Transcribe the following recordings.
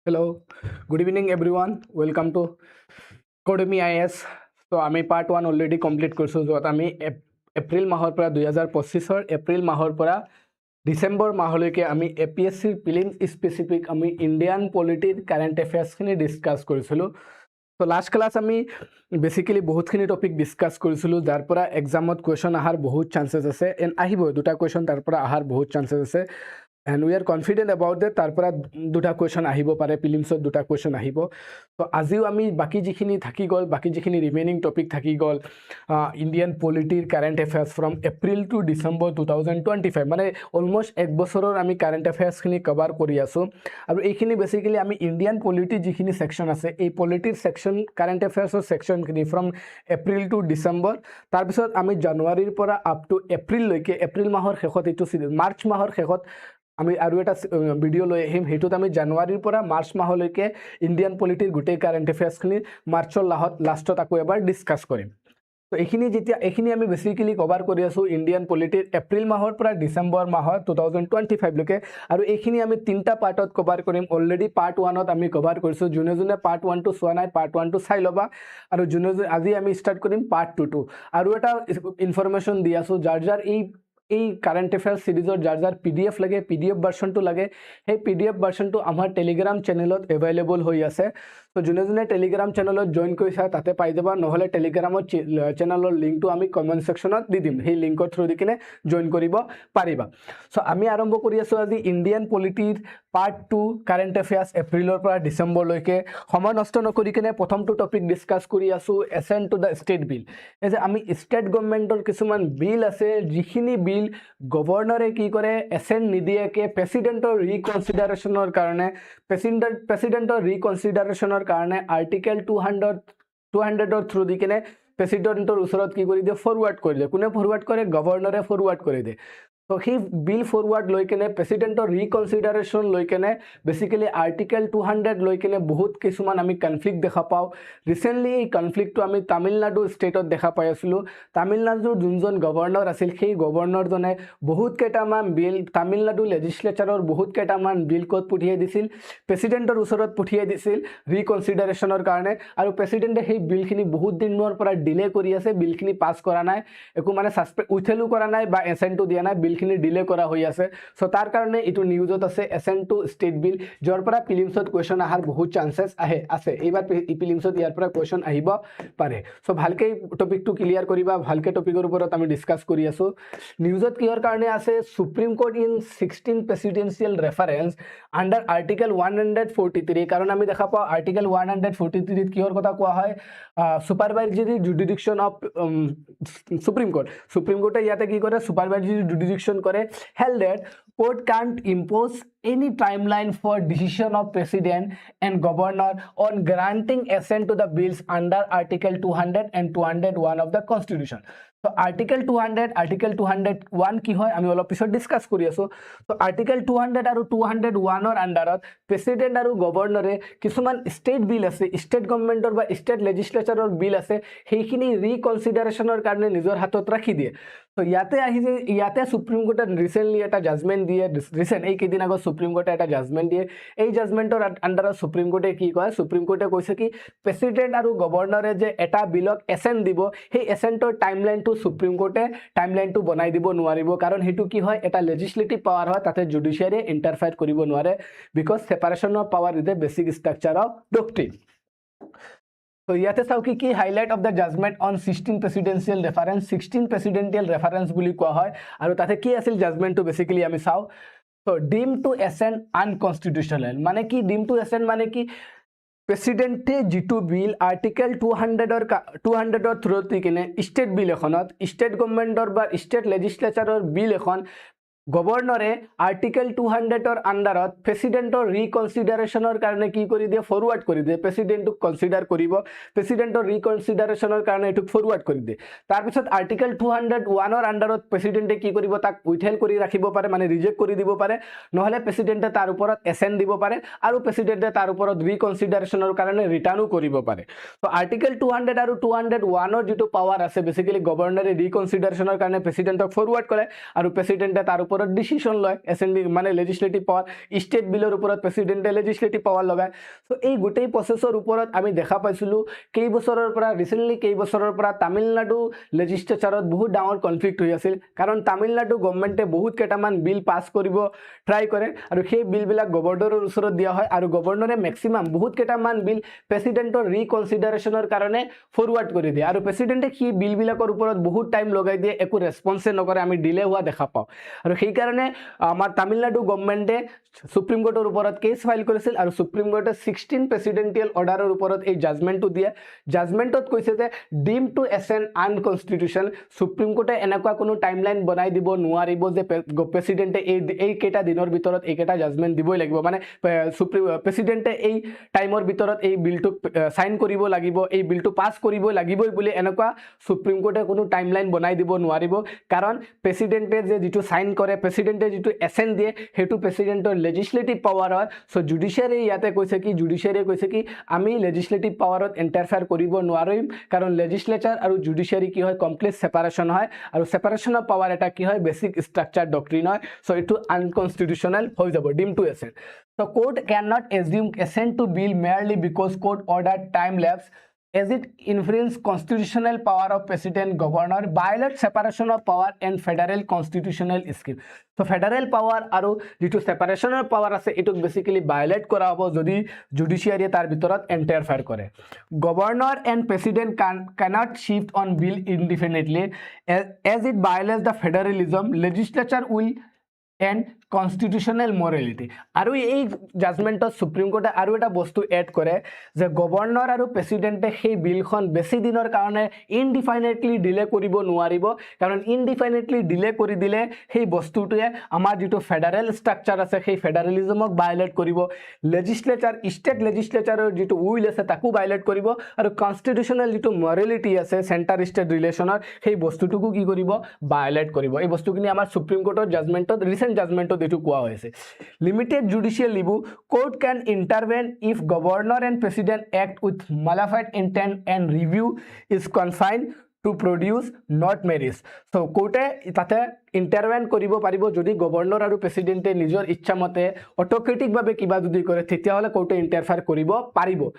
Hello, good evening everyone. Welcome to Scordemy IS. So আমি part 1 already complete কৰিছো যত আমি এপ্ৰিল মাহৰ পৰা 2025 এপ্ৰিল মাহৰ পৰা ডিসেম্বৰ মাহলৈকে আমি APSC Prelims specific আমি ইন্ডিয়ান পলিটিৰ কাৰেন্ট এফেয়াৰ্স খিনি ডিসকাস কৰিছিলো। তো লাস্ট ক্লাস আমি বেসিক্যালি বহুতখিনি টপিক ডিসকাস কৰিছিলো যাৰ পৰা এক্সামত কোৱেশ্চন আহাৰ বহুত চান্সেস আছে এন্ড আহিব দুটা কোৱেশ্চন তাৰ পৰা আহাৰ বহুত চান্সেস আছে and we are confident about that তাৰ পৰা দুটা কোৱেশ্চন আহিব পাৰে প্ৰিলিমছত দুটা কোৱেশ্চন আহিব। তো আজিও আমি বাকি যিখিনি থাকি গল বাকি যিখিনি ৰিমেইনিং টপিক থাকি গল ইন্ডিয়ান পলিটিৰ current affairs from April to December 2025 মানে অলমোস্ট এক বছৰৰ আমি কাৰেন্ট এফেয়াৰ্স খিনি কভাৰ কৰি আছো আৰু এইখিনি বেসিক্যালি আমি ইন্ডিয়ান পলিটি যিখিনি সেকশন আছে এই পলিটিৰ সেকশন কাৰেন্ট এফেয়াৰ্সৰ সেকশন খিনি ফ্ৰম এপ্ৰিল টু ডিসেম্বৰ তাৰ পিছত আমি জানুৱাৰীৰ পৰা আপ টু এপ্ৰিল লৈকে এপ্ৰিল মাহৰ শেষত এইটো মাৰ্চ মাহৰ শেষত আমি আৰু এটা ভিডিও লৈ আহিম হেতুত আমি জানুৱাৰীৰ পৰা মাৰ্চ মাহলৈকে ইন্ডিয়ান পলিটিৰ গোটেই কাৰেন্ট এফেয়াৰ্স খিনি মাৰ্চৰ লাষ্টত আকৌ এবাৰ ডিসকাস কৰিম। তো এইখিনি আমি বেসিক্যালি কভাৰ কৰি আছো ইন্ডিয়ান পলিটিৰ এপ্ৰিল মাহৰ পৰা ডিসেম্বৰ মাহৰ 2025 লৈকে আৰু এইখিনি আমি তিনটা পাৰ্টত কভাৰ কৰিম। অলৰেডি পাৰ্ট 1ত আমি কভাৰ কৰিছো যোনে যোনে পাৰ্ট 1 টো চোৱা নাই পাৰ্ট 1 টো চাই লবা আৰু যোনে আজি আমি স্টাৰ্ট কৰিম পাৰ্ট 2 টো আৰু এটা ইনফৰমেশন দি আছো যাৰ এই কাৰেন্ট এফেয়াৰ্স সিৰিজৰ যাৰ পিডিএফ লাগে পিডিএফ ভাৰ্সনটো লাগে সেই পিডিএফ ভাৰ্সনটো আমাৰ টেলিগ্ৰাম চ্যানেলত এভেইলেবল হৈ আছে। তো যোনে যোনে টেলিগ্ৰাম চ্যানেলত জয়েন কৰিছা তাতে পাই যাবা নহলে টেলিগ্ৰামৰ চ্যানেলৰ লিংকটো আমি কমেন্ট সেকশনত দি দিম সেই লিংকৰ থ্ৰু দি কিনে জয়েন কৰিব পাৰিবা। সো আমি আৰম্ভ কৰি আছো আজি ইন্ডিয়ান পলিটিৰ পাৰ্ট 2 কাৰেন্ট এফেয়াৰ্স এপ্ৰিলৰ পৰা ডিসেম্বৰলৈকে সময় নষ্ট নকৰি কিনে প্ৰথমটো টপিক ডিসকাস কৰি আছো এসেন্ট টু দা স্টেট বিল। এই যে আমি স্টেট গভৰ্নমেন্টৰ কিছুমান বিল আছে যিখিনি বিল গভৰ্ণৰে কি কৰে এসেন্ট নিদিয়াকে প্ৰেসিডেন্টৰ ৰিকনসিডাৰেশনৰ কাৰণে প্ৰেসিডেন্টৰ ৰিকনসিডাৰেশনৰ কাৰণে আৰ্টিকেল 200ৰ থ্ৰু দি কিনে প্ৰেসিডেন্টৰ ওচৰত কি কৰি দিয়ে ফৰৱাৰ্ড কৰি দিয়ে। কোনে ফৰৱাৰ্ড কৰে গভৰ্ণৰে ফৰৱাৰ্ড কৰি দিয়ে। তো সেই বিল ফৰওয়াৰ্ড লৈ কেনে প্ৰেসিডেন্টৰ রিকনসিডারেশন লৈ কেনে বেসিক্যালি আর্টিকেল 200 লৈ কেনে বহুত কিছুমান আমি কনফ্লিক্ট দেখা পাও। রিসেন্টলি এই কনফ্লিক্টটো আমি তামিলনাডু স্টেটত দেখা পাই আছিলো। তামিলনাডুৰ যোনজন গভৰ্ণৰ আছিল সেই গভৰ্ণৰজনে বহুত কেইটামান বিল তামিলনাডু লেজিসলেচাৰৰ বহুত কেইটামান বিল কোড পঠিয়াই দিছিল প্ৰেসিডেন্টৰ ওচৰত পঠিয়াই দিছিল ৰিকনসিডাৰেশনৰ কাৰণে আৰু প্ৰেসিডেন্টে সেই বিলখিনি বহুত দিনৰ পৰা ডিলে কৰি আছে বিলখিনি পাস কৰা নাই একো মানে উইথেলু কৰা নাই বা এসেন্টটো দিয়া নাই বিলখিনি ডিলে কৰা হৈ আছে। সো তাৰ কাৰণে ইটো নিউজত আছে এসেন্ট টু স্টেট বিল যাৰ পৰা প্ৰিলিমছত কোৱেশ্চন আহাৰ বহুত চান্সেস আছে এইবাৰ প্ৰিলিমছত ইয়াৰ পৰা কোৱেশ্চন আহিব পাৰে। সো ভালকে টপিকটো ক্লিয়াৰ কৰিবা ভালকে টপিকৰ ওপৰত আমি ডিসকাস কৰি আছো। নিউজত কিহৰ কাৰণে আছে supreme court in 16 presidential reference under article 143 কাৰণ আমি দেখা পাও আৰ্টিকেল 143 কিহৰ কথা কোৱা হয় সুপাৰভাইজৰি জুডিকশ্যন অফ সুপ্ৰিম কোৰ্টে ইয়াতে কি কৰে সুপাৰভাইজৰি জুডিকশ্যন কৰে held that court can't impose any timeline for decision of president and governor on granting assent to the bills under article 200 and 201 of the constitution. So article 201 কি হয় আমি অলপ পিছত ডিসকাস কৰি আছো। তো আৰ্টিকেল 200 আৰু 201 আন্ডাৰত প্ৰেসিডেন্ট আৰু গভৰ্ণৰে কিছুমান স্টেট বিল আছে স্টেট গভৰ্নমেন্টৰ বা স্টেট লেজিসলেচাৰৰ বিল আছে সেইখিনি ৰিকনসিডাৰেশনৰ কাৰণে নিজৰ হাতত ৰাখি দিয়ে। তো ইয়াতে সুপ্ৰিম কোৰ্টেৰ ৰিসেন্টলি এটা জাজমেন্ট দিয়ে ৰিসেন্ট এই কেদিন আগত সুপ্ৰিম কোৰ্টে এটা জাজমেন্ট দিয়ে এই জাজমেন্টৰ আন্ডাৰত সুপ্ৰিম কোৰ্টে কি কয় সুপ্ৰিম কোৰ্টে কৈছে কি প্ৰেসিডেন্ট আৰু গভৰ্ণৰে যে এটা বিলক এসেন্ট দিব সেই এসেন্টৰ টাইমলাইনটো সুপ্ৰিম কোৰ্টে টাইমলাইনটো বনাই দিব নোৱাৰিব কাৰণ হেতু কি হয় এটা লেজিসলেটিভ পাৱাৰ হয় তাতে জুডিশিয়াৰী ইন্টাৰফেয়াৰ কৰিব নোৱাৰে because separation of power is a basic structure of doctrine. তো ইয়াতে চাও কি highlight of the judgement on 16 presidential reference 16 presidential reference বুলি কোৱা হয় আৰু তাতে কি আছিল জাজমেন্টটো বেসিক্যালি আমি চাও। তো ডিম টু এসেন্ট আনকনস্টিটিউশনাল মানে কি ডিম টু এসেন্ট মানে কি প্রেসিডেন্টে যিটো বিল আর্টিকেল 200ৰ থ্ৰুত কিনে স্টেট বিল এখনত স্টেট গভৰ্নমেন্টৰ বা স্টেট লেজিসলেচাৰৰ বিল এখন গভৰ্ণৰে আৰ্টিকেল 200ৰ আন্ডাৰত প্ৰেসিডেন্টৰ ৰিকনসিডাৰেশনৰ কাৰণে কি কৰি দিয়ে ফৰৱাৰ্ড কৰি দিয়ে প্ৰেসিডেন্টক কনসিডাৰ কৰিব প্ৰেসিডেন্টৰ ৰিকনসিডাৰেশনৰ কাৰণে এটো ফৰৱাৰ্ড কৰি দিয়ে। তাৰ পিছত আৰ্টিকেল 201ৰ আন্ডাৰত প্ৰেসিডেন্টে কি কৰিব তাক উইথহেল্ড কৰি ৰাখিব পাৰে মানে ৰিজেক্ট কৰি দিব পাৰে নহলে প্ৰেসিডেন্টে তাৰ ওপৰত এসেন্ট দিব পাৰে আৰু প্ৰেসিডেন্টে তাৰ ওপৰত ৰিকনসিডাৰেশনৰ কাৰণে ৰিটাৰ্ণো কৰিব পাৰে। তো আৰ্টিকেল 200 আৰু 201ৰ যেটো পাৱাৰ আছে বেসিক্যালি গভৰ্ণৰে ৰিকনসিডাৰেশনৰ কাৰণে প্ৰেসিডেন্টক ফৰৱাৰ্ড কৰে আৰু প্ৰেসিডেন্টে তাৰ ওপৰত ডিসিশন লয় এসেম্বলি মানে লেজিসলেটিভ পাৱাৰ ষ্টেট বিলৰ ওপৰত প্ৰেসিডেন্টে লেজিসলেটিভ পাৱাৰ লগায় সো এই গোটেই প্ৰসেছৰ ওপৰত আমি দেখা পাইছিলো কেই বছৰৰ পৰা ৰিসেন্টলি কেই বছৰৰ পৰা তামিলনাডু লেজিসলেচাৰত বহুত ডাঙৰ কনফ্লিক্ট হৈ আছিল কাৰণ তামিলনাডু গভৰ্নমেন্টে বহুত কেইটামান বিল পাস কৰিব ট্ৰাই কৰে আৰু সেই বিলবিলাক গভৰ্ণৰৰ ওচৰত দিয়া হয় আৰু গভৰ্ণৰে ম্যাক্সিমাম বহুত কেইটামান বিল প্ৰেসিডেন্টৰ ৰিকনসিডাৰেশনৰ কাৰণে ফৰৱাৰ্ড কৰি দিয়ে আৰু প্ৰেসিডেন্টে কি বিলবিলাকৰ ওপৰত বহুত টাইম লগাই দিয়ে একো ৰেসপন্সে নকৰে আমি ডিলে হোৱা দেখা পাওঁ আৰু সেই কাৰণে আমাৰ তামিলনাডু গভৰ্নমেন্টে সুপ্ৰিম কোৰ্টৰ ওপৰত কেছ ফাইল কৰিছিল আৰু সুপ্ৰিম কোৰ্টে 16 প্ৰেসিডেন্টিয়েল অৰ্ডাৰৰ ওপৰত এই জাজমেন্টটো দিয়ে জাজমেন্টত কৈছে যে deem to as an unconstitution supreme কোৰ্টে এনেকুৱা কোনো টাইমলাইন বনাই দিব নোৱাৰিব যে প্ৰেসিডেন্টে এই কেইটা দিনৰ ভিতৰত এইকেইটা জাজমেন্ট দিবই লাগিব মানে সুপ্ৰিম প্ৰেসিডেন্টে এই টাইমৰ ভিতৰত এই বিলটো সাইন কৰিব লাগিব এই বিলটো পাস কৰিব লাগিবই বুলি এনেকুৱা সুপ্ৰিম কোৰ্টে কোনো টাইমলাইন বনাই দিব নোৱাৰিব কাৰণ প্ৰেসিডেন্টে যে যেটো সাইন কৰে প্ৰেসিডেন্টে যেটো এসেন দিয়ে হেতু প্ৰেসিডেন্টৰ লেজিসলেটিভ পাৱাৰ হয় সো জুডিশিয়াৰি ইয়াতে কৈছে কি জুডিশিয়াৰি কৈছে কি আমি লেজিসলেটিভ পাৱাৰত ইন্টাৰফেয়াৰ কৰিব নোৱাৰিম কাৰণ লেজিসলেচাৰ আৰু জুডিশিয়াৰি কি হয় কমপ্লিট সেপাৰেশন হয় আৰু সেপাৰেশন অফ পাৱাৰ এটা কি হয় বেসিক স্ট্ৰাকচাৰ ডক্ট্ৰিন হয় সো ইটো আনকনস্টিটিউশনাল হৈ যাব ডিম two এসেন So court cannot assume assent to bill merely because court ordered time lapse as it infringes constitutional power of president governor violate separation of power and federal constitutional scheme so federal power aru jitu separation of power ase etuk basically violate kora hobo jodi judiciary tar bitorat interfere kore governor and president cannot shift on bill indefinitely as it violates the federalism legislature will and constitutional morality আৰু এই জাজমেন্টত supreme কোৰ্টে আৰু এটা বস্তু add কৰে যে governor আৰু প্ৰেসিডেন্টে সেই বিলখন বেছি দিনৰ কাৰণে ইনডিফাইনেটলি ডিলে কৰিব নোৱাৰিব কাৰণ ইনডিফাইনেটলি ডিলে কৰি দিলে সেই বস্তুটোৱে আমাৰ যেটো ফেডাৰেল স্ট্ৰাকচাৰ আছে সেই ফেডাৰেলিজমক ভায়োলেট কৰিব লেজিসলেচাৰ ষ্টেট লেজিসলেচাৰৰ যেটো উইল আছে তাকো ভায়োলেট কৰিব আৰু কনস্টিটিউশনাল যেটো মৰেলিটি আছে সেন্টাৰ ষ্টেট ৰিলেচনৰ সেই বস্তুটোকো কি কৰিব ভায়োলেট কৰিব এই বস্তুখিনি আমাৰ সুপ্ৰিম কোৰ্টৰ জাজমেন্টত ৰিসেন্ট জাজমেন্টত এটো কোৱা হৈছে limited judicial review court can intervene if governor and president act with malevolent intent and review is confined to produce not merits so court tate intervene koribo paribo jodi governor aru president nijor ichha mate autocratic bhabe kiba jodi kore tetia hole court interfere koribo paribo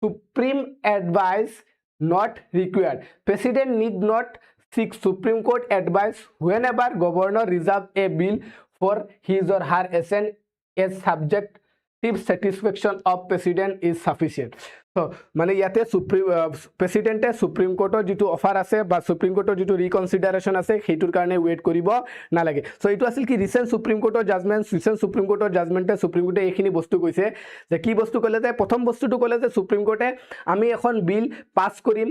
supreme advice not required president need not seek supreme court advice whenever governor reserve a bill for his or her assent as subjective satisfaction of president is sufficient so মানে ইয়াতে প্ৰেসিডেন্টে supreme কোৰ্টৰ যেটো offer আছে বা supreme কোৰ্টৰ যেটো ৰিকনসিডাৰেশন আছে হেতুৰ কাৰণে wait কৰিব নালাগে সো এটো আছিল কি ৰিসেন্ট সুপ্ৰিম কোৰ্টৰ জাজমেন্ট ৰিসেন্ট সুপ্ৰিম কোৰ্টৰ জাজমেন্টে সুপ্ৰিম কোৰ্টে এইখিনি বস্তু কৈছে যে কি বস্তু কলে যে প্ৰথম বস্তুটো কলে যে সুপ্ৰিম কোৰ্টে আমি এখন বিল পাস কৰিম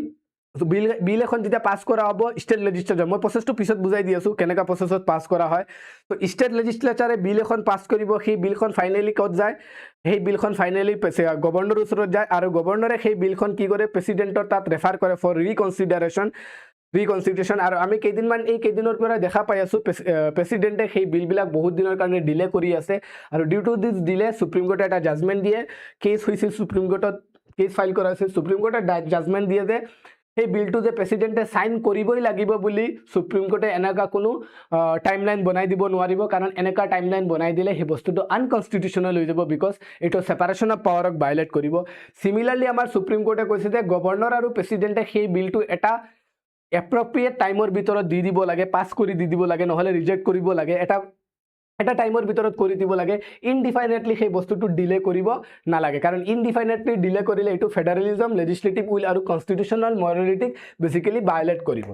বিল এখন যেতিয়া পাস কৰা হ'ব ষ্টেট লেজিসলেচাৰ মই প্ৰসেছটো পিছত বুজাই দি আছো কেনেকা প্ৰসেছত পাস কৰা হয় তো ষ্টেট লেজিসলেচাৰে বিল এখন পাস কৰিব সেই বিলখন ফাইনালি কত যায় সেই বিলখন ফাইনালি গভৰ্ণৰৰ ওচৰত যায় আৰু গভৰ্ণৰে সেই বিলখন কি কৰে প্ৰেসিডেন্টৰ তাত ৰেফাৰ কৰে ফৰ ৰিকনসিডাৰেশন আৰু আমি কেইদিনমান এই কেইদিনৰ পৰা দেখা পাই আছো প্ৰেসিডেন্টে সেই বিলবিলাক বহুত দিনৰ কাৰণে ডিলে কৰি আছে আৰু due to this delay supreme কোৰ্টে এটা জাজমেন্ট দিয়ে কেছ হৈছিল সুপ্ৰিম কোৰ্টত কেছ ফাইল কৰা হৈছিল সুপ্ৰিম কোৰ্টে জাজমেন্ট দিয়ে যে এই বিলটো যে প্ৰেসিডেন্টে সাইন কৰিবই লাগিব বুলি সুপ্ৰিম কোৰ্টে এনেকা কোনো টাইমলাইন বনাই দিব নোৱাৰিব কাৰণ এনেকা টাইমলাইন বনাই দিলে হে বস্তুটো আনকনস্টিটিউশনাল হৈ যাব বিকজ এটো সেপাৰেশন অফ পাৱাৰক ভায়োলেট কৰিব সিমিলাৰলি আমাৰ সুপ্ৰিম কোৰ্টে কৈছে যে গভৰ্ণৰ আৰু প্ৰেসিডেন্টে সেই বিলটো এটা এপ্ৰোপ্ৰিয়েট টাইমৰ ভিতৰত দি দিব লাগে পাস কৰি দি দিব লাগে নহলে ৰিজেক্ট কৰিব লাগে এটা টাইমৰ ভিতৰত কৰি দিব লাগে ইনডিফাইনেটলি সেই বস্তুটো ডিলে কৰিব নালাগে কাৰণ ইনডিফাইনেটলি ডিলে কৰিলে এটো ফেডাৰেলিজম লেজিসলেটিভ উইল আৰু কনস্টিটিউশনাল মৰেলিটিক বেসিক্যালি ভায়োলেট কৰিব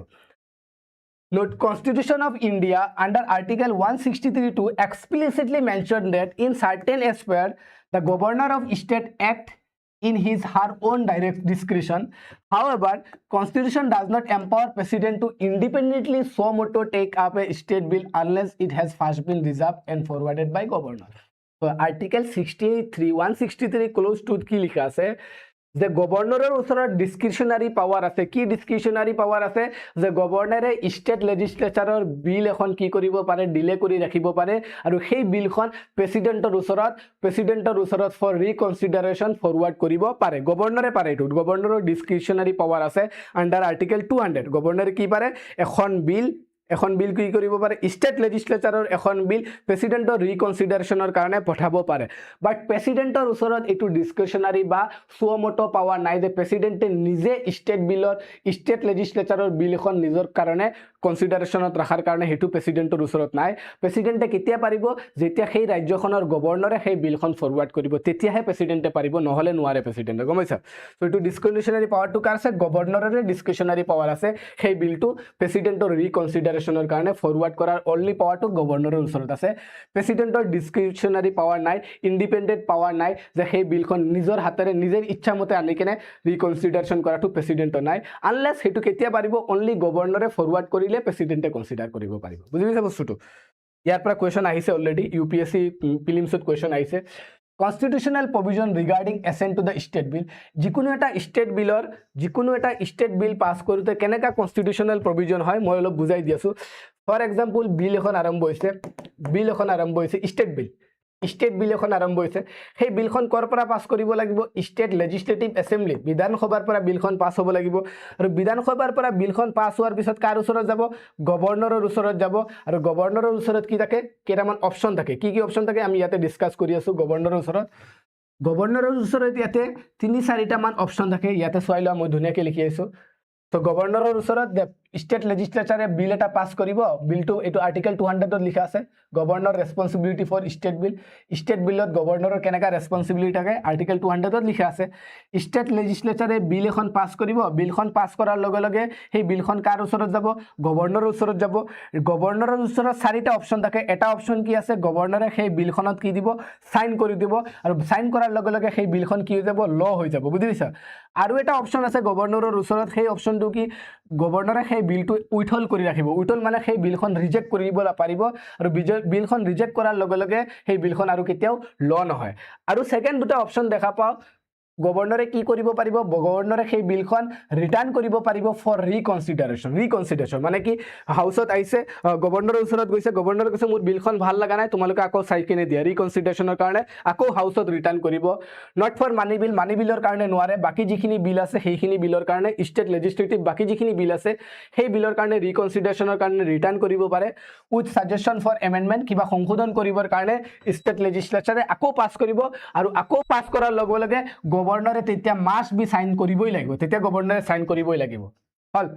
Note, Constitution of India under Article 163(2) explicitly mentioned that in certain aspects the governor of state act in his her own direct discretion. However, Constitution does not empower President to independently so moto take up a state bill unless it has first been reserved and forwarded by governor. So, Article 163 close to কি লিখা আছে যে গভৰ্ণৰৰ ওচৰত ডিসক্ৰিশনাৰী power আছে কি ডিসক্ৰিশনাৰী power আছে যে গভৰ্ণৰে state লেজিসলেচাৰৰ বিল এখন কি কৰিব পাৰে ডিলে কৰি ৰাখিব পাৰে আৰু সেই বিলখন প্ৰেসিডেন্টৰ ওচৰত ফৰ ৰিকনসিডাৰেশন ফৰৱাৰ্ড কৰিব পাৰে গভৰ্ণৰে পাৰে এটো গভৰ্ণৰৰ ডিসক্ৰিশনাৰী পাৱাৰ আছে আন্ডাৰ আৰ্টিকেল 200 গভৰ্ণৰে কি পাৰে এখন বিল এখন বিল কি কৰিব পাৰে ষ্টেট লেজিসলেচাৰৰ এখন বিল প্ৰেসিডেন্টৰ ৰিকনসিডাৰেশনৰ কাৰণে পঠাব পাৰে বাট প্ৰেসিডেন্টৰ ওচৰত এটো ডিসক্ৰিশনাৰি বা সুমোটো পাৱাৰ নাই যে প্ৰেসিডেন্টে নিজে ষ্টেট লেজিসলেচাৰৰ বিল এখন নিজৰ কাৰণে কনসিডাৰেশনত ৰাখাৰ কাৰণে হেতু প্ৰেসিডেন্টৰ ওচৰত নাই প্ৰেসিডেন্টে কেতিয়া পাৰিব যেতিয়া সেই ৰাজ্যখনৰ গভৰ্ণৰে সেই বিলখন ফৰৱাৰ্ড কৰিব তেতিয়াহে প্ৰেসিডেন্টে পাৰিব নহলে নোৱাৰে প্ৰেসিডেন্টে গমইছা সো এটো ডিসক্ৰিশনাৰি পাৱাৰটো কাৰ আছে গভৰ্ণৰৰে ডিসক্ৰিশনাৰি পাৱাৰ আছে সেই বিলটো প্ৰেসিডেন্টৰ ৰিকনসিডাৰেশনৰ কাৰণে ফৰৱাৰ্ড কৰাৰ অনলি পাৱাৰটো গভৰ্ণৰৰ ওচৰত আছে প্ৰেসিডেন্টৰ ডিসক্ৰিশনাৰি পাৱাৰ নাই ইন্ডিপেন্ডেন্ট পাৱাৰ নাই যে সেই বিলখন নিজৰ হাতেৰে নিজৰ ইচ্ছামতে আনি কেনে ৰিকনসিডাৰেশন কৰাটো প্ৰেসিডেন্টৰ নাই আনলেস হেতু কেতিয়া পাৰিব অনলি গভৰ্ণৰে ফৰৱাৰ্ড কৰিলে প্ৰেসিডেন্টে কনসিডাৰ কৰিব পাৰিব বুজি পাইছা বস্তুটো ইয়াৰ পৰা কোৱেশ্চন আহিছে অলৰেডি UPSC প্ৰিলিমছত কোৱেশ্চন আহিছে Constitutional provision regarding assent to the state bill যিকোনো এটা স্টেট বিল পাস কৰোতে কেনেকা কনস্টিটিউশনাল প্ৰভিজন হয় মই অলপ বুজাই দিয়াছো ফৰ এক্সাম্পল বিল এখন আৰম্ভ হৈছে স্টেট বিল এখন আৰম্ভ হৈছে সেই বিলখন কৰ পৰা পাস কৰিব লাগিব স্টেট লেজিসলেটিভ এসেম্বলি বিধানসভাৰ পৰা বিলখন পাস হ'ব লাগিব আৰু বিধানসভাৰ পৰা বিলখন পাস হোৱাৰ পিছত কাৰ ওচৰত যাব গভৰ্ণৰৰ ওচৰত যাব আৰু গভৰ্ণৰৰ ওচৰত কি থাকে কেইটামান অপচন থাকে কি অপচন থাকে আমি ইয়াতে ডিসকাস কৰি আছো গভৰ্ণৰৰ ওচৰত ইয়াতে 3-4টা মান অপচন থাকে ইয়াতে চাই লোৱা মই ধুনিয়াকে লিখি আছো তো গভৰ্ণৰৰ ওচৰত স্টেট লেজিসলেচাৰে বিল এটা পাস কৰিব বিলটো এটো আৰ্টিকেল 200 ত লিখা আছে গভৰ্ণৰ ৰেসপন্সিবিলিটি ফৰ স্টেট বিলত গভৰ্ণৰৰ কেনেকা ৰেসপন্সিবিলিটি থাকে আৰ্টিকেল 200 ত লিখা আছে স্টেট লেজিসলেচাৰে বিল এখন পাস কৰিব বিলখন পাস কৰাৰ লগে লগে সেই বিলখন কাৰ ওচৰত যাব গভৰ্ণৰৰ ওচৰত যাব গভৰ্ণৰৰ ওচৰত 4টা অপচন থাকে এটা অপচন কি আছে গভৰ্ণৰে সেই বিলখনত কি দিব সাইন কৰি দিব আৰু সাইন কৰাৰ লগে লগে সেই বিলখন কি হৈ যাব ল হৈ যাব বুজি পাইছা আৰু এটা অপচন আছে গভৰ্ণৰৰ ওচৰত সেই অপচনটো কি গভৰ্ণৰে সেই বিলটো উইথল কৰি ৰাখিব উইথল মানে সেই বিলখন ৰিজেক্ট কৰিব পাৰিব আৰু বিলখন ৰিজেক্ট কৰাৰ লগে লগে সেই বিলখন আৰু কেতিয়াও ল নহয় আৰু সেকেন্ড দুটা অপচন দেখা পাও গভৰ্ণৰে কি কৰিব পাৰিব গভৰ্ণৰে সেই বিলখন ৰিটাৰ্ণ কৰিব পাৰিব ফৰ ৰিকনসিডাৰেশন মানে কি হাউসত আইছে গভৰ্ণৰৰ ওচৰত গৈছে গভৰ্ণৰে কৈছে মোৰ বিলখন ভাল লাগা নাই তোমালোকে আকৌ চাই কিনে দিয়া ৰিকনসিডাৰেশনৰ কাৰণে আকৌ হাউসত ৰিটাৰ্ণ কৰিব নট ফৰ মানি বিলৰ কাৰণে নোৱাৰে বাকি যিখিনি বিল আছে সেইখিনি বিলৰ কাৰণে স্টেট লেজিসলেটিভ বাকি যিখিনি বিল আছে সেই বিলৰ কাৰণে ৰিকনসিডাৰেশনৰ কাৰণে ৰিটাৰ্ণ কৰিব পাৰে উইথ সাজেশন ফৰ এমেন্ডমেন্ট কিবা সংশোধন কৰিবৰ কাৰণে স্টেট লেজিসলেচাৰে আকৌ পাস কৰিব আৰু আকৌ পাস কৰাৰ লগে লগে গভৰ্ণৰে তেতিয়া মাস্ট বি সাইন কৰিবই লাগিব তেতিয়া গভৰ্ণৰে সাইন কৰিবই লাগিব হল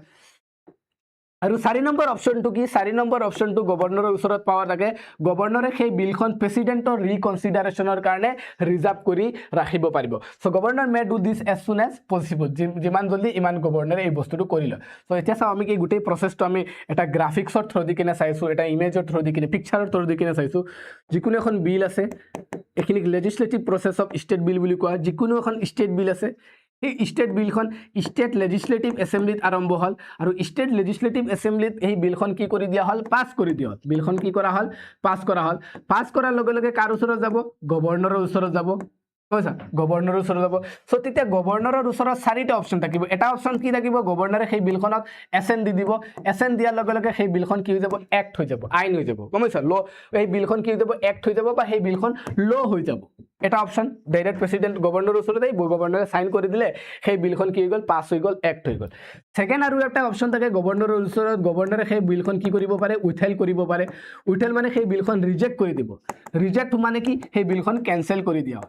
আৰু 4 নম্বৰ অপচনটো কি 4 নম্বৰ অপচনটো গভৰ্ণৰৰ ওচৰত পাৱাৰ থাকে গভৰ্ণৰে সেই বিলখন প্ৰেসিডেন্টৰ ৰিকনসিডাৰেশনৰ কাৰণে ৰিজাৰ্ভ কৰি ৰাখিব পাৰিব so governor may do this as soon as possible যিমান জলদি ইমান গভৰ্ণৰে এই বস্তুটো কৰি লয় সো এতিয়া চাও আমি কি গুটেই প্ৰসেসটো আমি এটা গ্ৰাফিক্সৰ থ্ৰু দি কিনে চাইছো এটা ইমেজৰ থ্ৰু দি কিনে পিকচাৰৰ থ্ৰু দি কিনে চাইছো যিকোনো এখন বিল আছে এখিনি লেজিসলেটিভ প্ৰসেস অফ স্টেট বিল বুলি কোৱা যিকোনো এখন স্টেট বিল আছে এই স্টেট বিলখন স্টেট লেজিসলেটিভ এসেম্বলিত আৰম্ভ হল আৰু স্টেট লেজিসলেটিভ এসেম্বলিত এই বিলখন কি কৰি দিয়া হল পাস কৰি দিয়া হল বিলখন কি কৰা হল পাস কৰাৰ লগে লগে কাৰ ওচৰত যাব গভৰ্ণৰৰ ওচৰত যাব কৈছা গভৰ্ণৰৰ ওচৰত যাব সো তেতিয়া গভৰ্ণৰৰ ওচৰত 4টা অপচন থাকিব এটা অপচন কি থাকিব গভৰ্ণৰে সেই বিলখনত এসেন্ট দি দিব এসেন্ট দিয়াৰ লগে লগে সেই বিলখন কি হৈ যাব এক্ট হৈ যাব আইন হৈ যাব কৈছা ল এই বিলখন কি হৈ যাব এক্ট হৈ যাব বা সেই বিলখন ল হৈ যাব এটা অপচন ডাইৰেক্ট প্ৰেসিডেন্ট গভৰ্ণৰৰ ওচৰত এই গভৰ্ণৰে সাইন কৰি দিলে সেই বিলখন কি হৈ গল পাস হৈ গল এক্ট হৈ গল সেকেন্ড আৰু একটা অপচন থাকে গভৰ্ণৰৰ ওচৰত গভৰ্ণৰে সেই বিলখন কি কৰিব পাৰে উইথেল কৰিব পাৰে উইথেল মানে সেই বিলখন ৰিজেক্ট কৰি দিব ৰিজেক্ট মানে কি সেই বিলখন কেনসেল কৰি দিয়া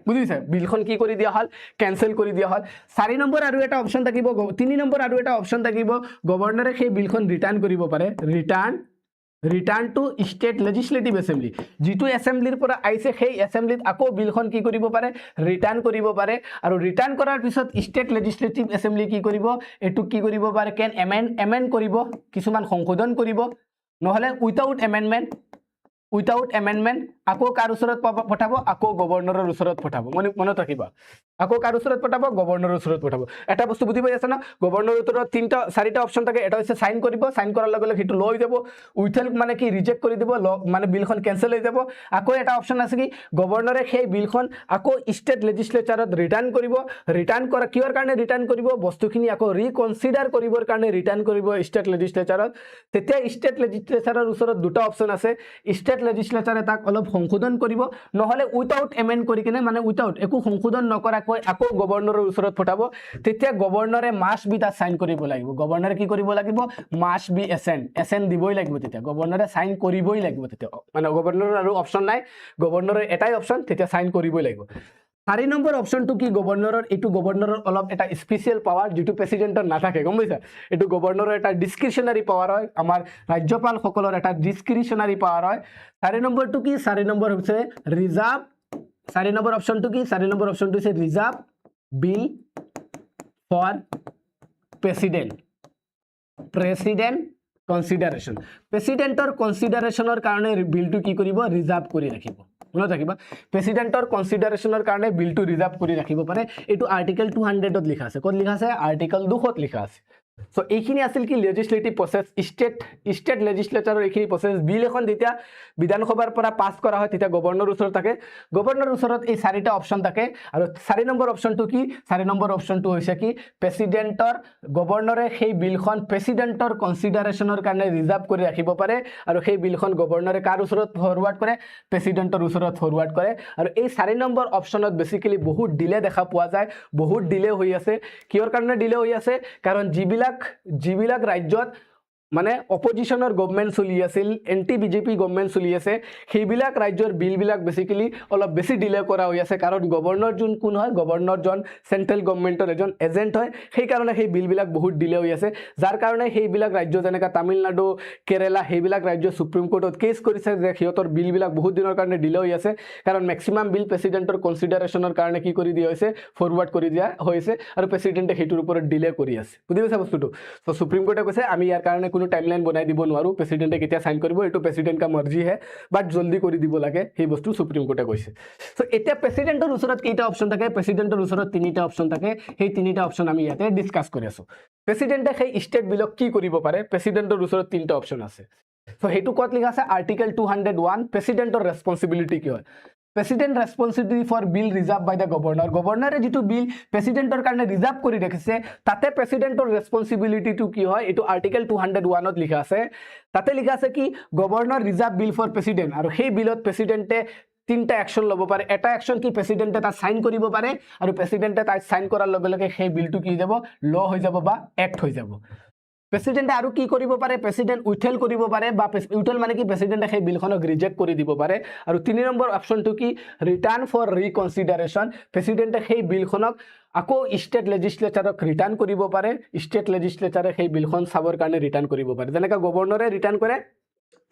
বুঝিছে বিলখন কি কৰি দিয়া হল কেনসেল কৰি দিয়া হল 4 নম্বৰ আৰু এটা অপচন থাকিব 3 নম্বৰ আৰু এটা অপচন থাকিব গভৰ্ণৰে সেই বিলখন ৰিটাৰ্ণ কৰিব পাৰে return to state legislative assembly যেটো এসেম্বলিৰ পৰা আইছে সেই এসেম্বলিত আকৌ বিলখন কি কৰিব পাৰে ৰিটাৰ্ণ কৰিব পাৰে আৰু ৰিটাৰ্ণ কৰাৰ পিছত স্টেট লেজিসলেটিভ এসেম্বলি কি কৰিব এটু কি কৰিব পাৰে কেন এমেন্ড কৰিব কিছুমান সংশোধন কৰিব নহলে উইথাউট এমেন্ডমেন্ট আকৌ কাৰ ওচৰত পঠাব আকৌ গভৰ্ণৰৰ ওচৰত পঠাব মনত ৰাখিবা আকৌ কাৰ ওচৰত পঠাব গভৰ্ণৰৰ ওচৰত পঠাব এটা বস্তু বুজি পাই আছে না গভৰ্ণৰৰ ওচৰত 4টা অপচন থাকে এটা হৈছে সাইন কৰিব সাইন কৰাৰ লগে লগে হিটো লৈ যাব উইথেল মানে কি ৰিজেক্ট কৰি দিব মানে বিলখন কেনসেল হৈ যাব আকৌ এটা অপচন আছে কি গভৰ্ণৰে সেই বিলখন আকৌ স্টেট লেজিসলেচাৰত ৰিটাৰ্ণ কৰিব ৰিটাৰ্ণ কৰা কিহৰ কাৰণে ৰিটাৰ্ণ কৰিব বস্তুখিনি আকৌ ৰিকনসিডাৰ কৰিবৰ কাৰণে ৰিটাৰ্ণ কৰিব স্টেট লেজিসলেচাৰত তেতিয়া স্টেট লেজিসলেচাৰৰ ওচৰত দুটা অপচন আছে স্টেট লেজিসলেচাৰে তাক অলপ সংশোধন কৰিব নহলে উইথাউট এমেন্ড কৰি কিনে মানে উইথাউট একো সংশোধন নকৰাকৈ আকৌ গভৰ্ণৰৰ ওচৰত পঠাব তেতিয়া গভৰ্ণৰে মাষ্ট বি তাত সাইন কৰিব লাগিব গভৰ্ণৰে কি কৰিব লাগিব মাষ্ট বি এসেন্ট দিবই লাগিব তেতিয়া গভৰ্ণৰে সাইন কৰিবই লাগিব তেতিয়া মানে গভৰ্ণৰৰ আৰু অপচন নাই গভৰ্ণৰৰ এটাই অপচন তেতিয়া সাইন কৰিবই লাগিব 4 নম্বৰ অপচনটো কি গভৰ্ণৰৰ এটো গভৰ্ণৰৰ অলপ এটা স্পেশাল পাৱাৰ যেটো প্ৰেসিডেন্টৰ নাথাকে গম পাইছা এটো গভৰ্ণৰৰ এটা ডিসক্ৰিশনাৰি পাৱাৰ হয় আমাৰ ৰাজ্যপাল সকলৰ এটা ডিসক্ৰিশনাৰি পাৱাৰ হয় 4 নম্বৰটো কি 4 নম্বৰ হৈছে ৰিজাৰ্ভ 4 নম্বৰ অপচনটো কি 4 নম্বৰ অপচনটো হৈছে ৰিজাৰ্ভ বিল ফৰ প্ৰেসিডেন্ট কনসিডাৰেশন প্ৰেসিডেন্টৰ কনসিডাৰেশনৰ কাৰণে বিলটো কি কৰিব ৰিজাৰ্ভ কৰি ৰাখিব মনত ৰাখিবা প্ৰেসিডেন্টৰ কনসিডাৰেশনৰ কাৰণে বিলটো ৰিজাৰ্ভ কৰি ৰাখিব পাৰে এটো আৰ্টিকেল 200 ত লিখা আছে ক'ত লিখা আছে আৰ্টিকেল 200 ত লিখা আছে সো এইখিনি আছিল কি লেজিসলেটিভ প্ৰসেস স্টেট লেজিসলেচাৰৰ এইখিনি প্ৰসেস বিল এখন যেতিয়া বিধানসভাৰ পৰা পাস কৰা হয় তেতিয়া গভৰ্ণৰ ওচৰত থাকে গভৰ্ণৰ ওচৰত এই চাৰিটা অপচন থাকে আৰু 4 নম্বৰ অপচনটো কি 4 নম্বৰ অপচনটো হৈছে কি প্ৰেসিডেন্টৰ গভৰ্ণৰে সেই বিলখন প্ৰেসিডেন্টৰ কনসিডাৰেশনৰ কাৰণে ৰিজাৰ্ভ কৰি ৰাখিব পাৰে আৰু সেই বিলখন গভৰ্ণৰে কাৰ ওচৰত ফৰৱাৰ্ড কৰে প্ৰেসিডেন্টৰ ওচৰত ফৰৱাৰ্ড কৰে আৰু এই 4 নম্বৰ অপচনত বেসিক্যালি বহুত ডিলে দেখা পোৱা যায় বহুত ডিলে হৈ আছে কিহৰ কাৰণে ডিলে হৈ আছে কাৰণ যিবিলাক ৰাজ্যত মানে অপজিশনৰ গভৰ্নমেন্ট চলি আছিল এন্টি বিজেপি গভৰ্নমেন্ট চলি আছে সেইবিলাক ৰাজ্যৰ বিলবিলাক বেসিক্যালি অলপ বেছি ডিলে কৰা হৈ আছে কাৰণ গভৰ্ণৰ জুন কোন হয় গভৰ্ণৰ জন সেন্ট্ৰেল গভৰ্নমেন্টৰ এজন এজেন্ট হয় সেই কাৰণে সেই বিলবিলাক বহুত ডিলে হৈ আছে যাৰ কাৰণে সেইবিলাক ৰাজ্য যেনেকা তামিলনাডু কেৰালা সেইবিলাক ৰাজ্য সুপ্ৰিম কোৰ্টত কেছ কৰিছে যে সিহঁতৰ বিলবিলাক বহুত দিনৰ কাৰণে ডিলে হৈ আছে কাৰণ ম্যাক্সিমাম বিল প্ৰেসিডেন্টৰ কনসিডাৰেশনৰ কাৰণে কি কৰি দিয়া হৈছে ফৰৱাৰ্ড কৰি দিয়া হৈছে আৰু প্ৰেসিডেন্টে হেতুৰ ওপৰত ডিলে কৰি আছে বুজি পাইছা বস্তুটো সো সুপ্ৰিম কোৰ্টে কৈছে আমি ইয়াৰ কাৰণে কোনো টাইমলাইন বনাই দিব নোৱাৰো প্ৰেসিডেন্টে কেতিয়া সাইন কৰিব এটো প্ৰেসিডেন্ট কা মৰ্জি হে বাট জলদি কৰি দিব লাগে সেই বস্তু সুপ্ৰিম কোৰ্টে কৈছে সো এতিয়া প্ৰেসিডেন্টৰ ওচৰত কেইটা অপচন থাকে প্ৰেসিডেন্টৰ ওচৰত তিনিটা অপচন থাকে সেই তিনিটা অপচন আমি ইয়াতে ডিসকাস কৰি আছো প্ৰেসিডেন্টে সেই ষ্টেট বিলক কি কৰিব পাৰে প্ৰেসিডেন্টৰ ওচৰত তিনিটা অপচন আছে সো হেতু কত লিখা আছে আৰ্টিকেল 201 প্ৰেসিডেন্টৰ ৰেসপন্সিবিলিটি কি হয় president responsibility for bill reserve by the governor গভৰ্ণৰে যেটো বিল প্ৰেসিডেন্টৰ কাৰণে ৰিজাৰ্ভ কৰি ৰাখিছে তাতে প্ৰেসিডেন্টৰ ৰেসপন্সিবিলিটিটো কি হয় এটো আৰ্টিকেল 201 ত লিখা আছে তাতে লিখা আছে কি governor reserve bill for president আৰু সেই বিলত প্ৰেসিডেন্টে তিনটা অ্যাকশন লব পাৰে এটা অ্যাকশন কি প্ৰেসিডেন্টে তা সাইন কৰিব পাৰে আৰু প্ৰেসিডেন্টে তা সাইন কৰাৰ লগে লগে সেই বিলটো কি যাব ল হৈ যাব বা এক্ট হৈ যাব প্ৰেসিডেন্টে আৰু কি কৰিব পাৰে প্ৰেসিডেন্ট উইথেল কৰিব পাৰে বা উইথেল মানে কি প্ৰেসিডেন্টে সেই বিলখনক ৰিজেক্ট কৰি দিব পাৰে আৰু 3 নম্বৰ অপচনটো কি ৰিটাৰ্ণ ফৰ ৰিকনসিডাৰেশন প্ৰেসিডেন্টে সেই বিলখনক আকৌ স্টেট লেজিসলেচাৰক ৰিটাৰ্ণ কৰিব পাৰে স্টেট লেজিসলেচাৰে সেই বিলখন চাবৰ কাৰণে ৰিটাৰ্ণ কৰিব পাৰে যেনেকা গভৰ্ণৰে ৰিটাৰ্ণ কৰে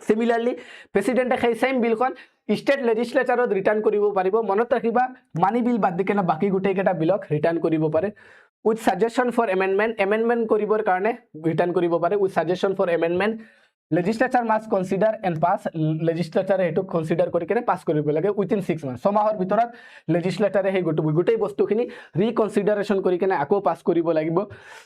সিমিলাৰলি প্ৰেসিডেন্টে সেই সেম বিলখন স্টেট লেজিসলেচাৰত ৰিটাৰ্ণ কৰিব পাৰিব মনত ৰাখিবা মানি বিল বাদ দিকে না বাকি গুটেই কেটা বিলক ৰিটাৰ্ণ কৰিব পাৰে with suggestion for amendment কৰিবৰ কাৰণে ৰিটাৰ্ণ কৰিব পাৰে with suggestion for amendment legislature must consider and pass legislature হেতু কনসিডাৰ কৰি কেনে পাস কৰিব লাগে within 6 months 6 মাহৰ ভিতৰত legislature হে গোটেই বস্তুখিনি ৰিকনসিডাৰেশন কৰি কেনে আকৌ পাস কৰিব লাগিব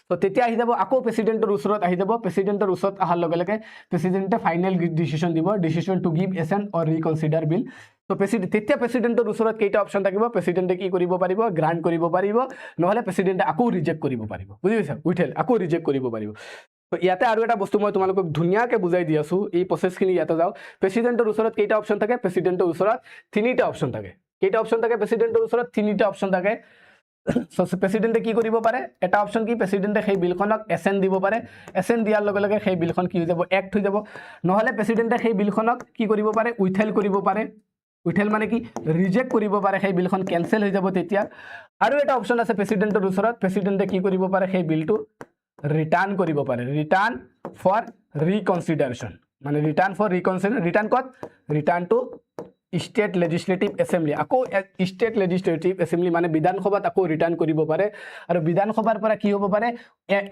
তো তেতিয়া আহি যাব আকৌ প্ৰেসিডেন্টৰ ওচৰত আহি যাব প্ৰেসিডেন্টৰ ওচৰত আহাৰ লগে লগে প্ৰেসিডেন্টে ফাইনাল ডিসিশন দিব ডিসিশন টু গিভ এসেন্ট অৰ ৰিকনসিডাৰ বিল তো তেতিয়া প্ৰেসিডেন্টৰ ওচৰত কেইটা অপচন থাকিব প্ৰেসিডেন্টে কি কৰিব পাৰিব গ্ৰান্ট কৰিব পাৰিব নহলে প্ৰেসিডেন্টে আকৌ ৰিজেক্ট কৰিব পাৰিব বুজি পাইছা উইথেল আকৌ ৰিজেক্ট কৰিব পাৰিব তো ইয়াতে আৰু এটা বস্তু মই তোমালোকক ধুনিয়াকে বুজাই দি আছো এই প্ৰসেসখিনি ইয়াতে যাও প্ৰেসিডেন্টৰ ওচৰত কেইটা অপচন থাকে প্ৰেসিডেন্টৰ ওচৰত তিনিটা অপচন থাকে কেইটা অপচন থাকে প্ৰেসিডেন্টৰ ওচৰত তিনিটা অপচন থাকে সো প্ৰেসিডেন্টে কি কৰিব পাৰে এটা অপচন কি প্ৰেসিডেন্টে সেই বিলখনক এসেন্ট দিব পাৰে এসেন্ট দিয়াৰ লগে লগে সেই বিলখন কি হৈ যাব এক্ট হৈ যাব নহলে প্ৰেসিডেন্টে সেই বিলখনক কি কৰিব পাৰে উইথেল কৰিব পাৰে উইথেল মানে কি ৰিজেক্ট কৰিব পাৰে সেই বিলখন কেনসেল হৈ যাব তেতিয়া আৰু এটা অপচন আছে প্ৰেসিডেন্টৰ ওচৰত প্ৰেসিডেন্টে কি কৰিব পাৰে সেই বিলটো ৰিটাৰ্ণ কৰিব পাৰে ৰিটাৰ্ণ ফৰ ৰিকনসিডাৰেশন মানে ৰিটাৰ্ণ ফৰ ৰিকনসিডাৰেশন ৰিটাৰ্ণ কত return to state legislative assembly আকৌ স্টেট লেজিসলেটিভ এসেম্বলি মানে বিধানসভাত আকৌ ৰিটাৰ্ণ কৰিব পাৰে আৰু বিধানসভাৰ পৰা কি হ'ব পাৰে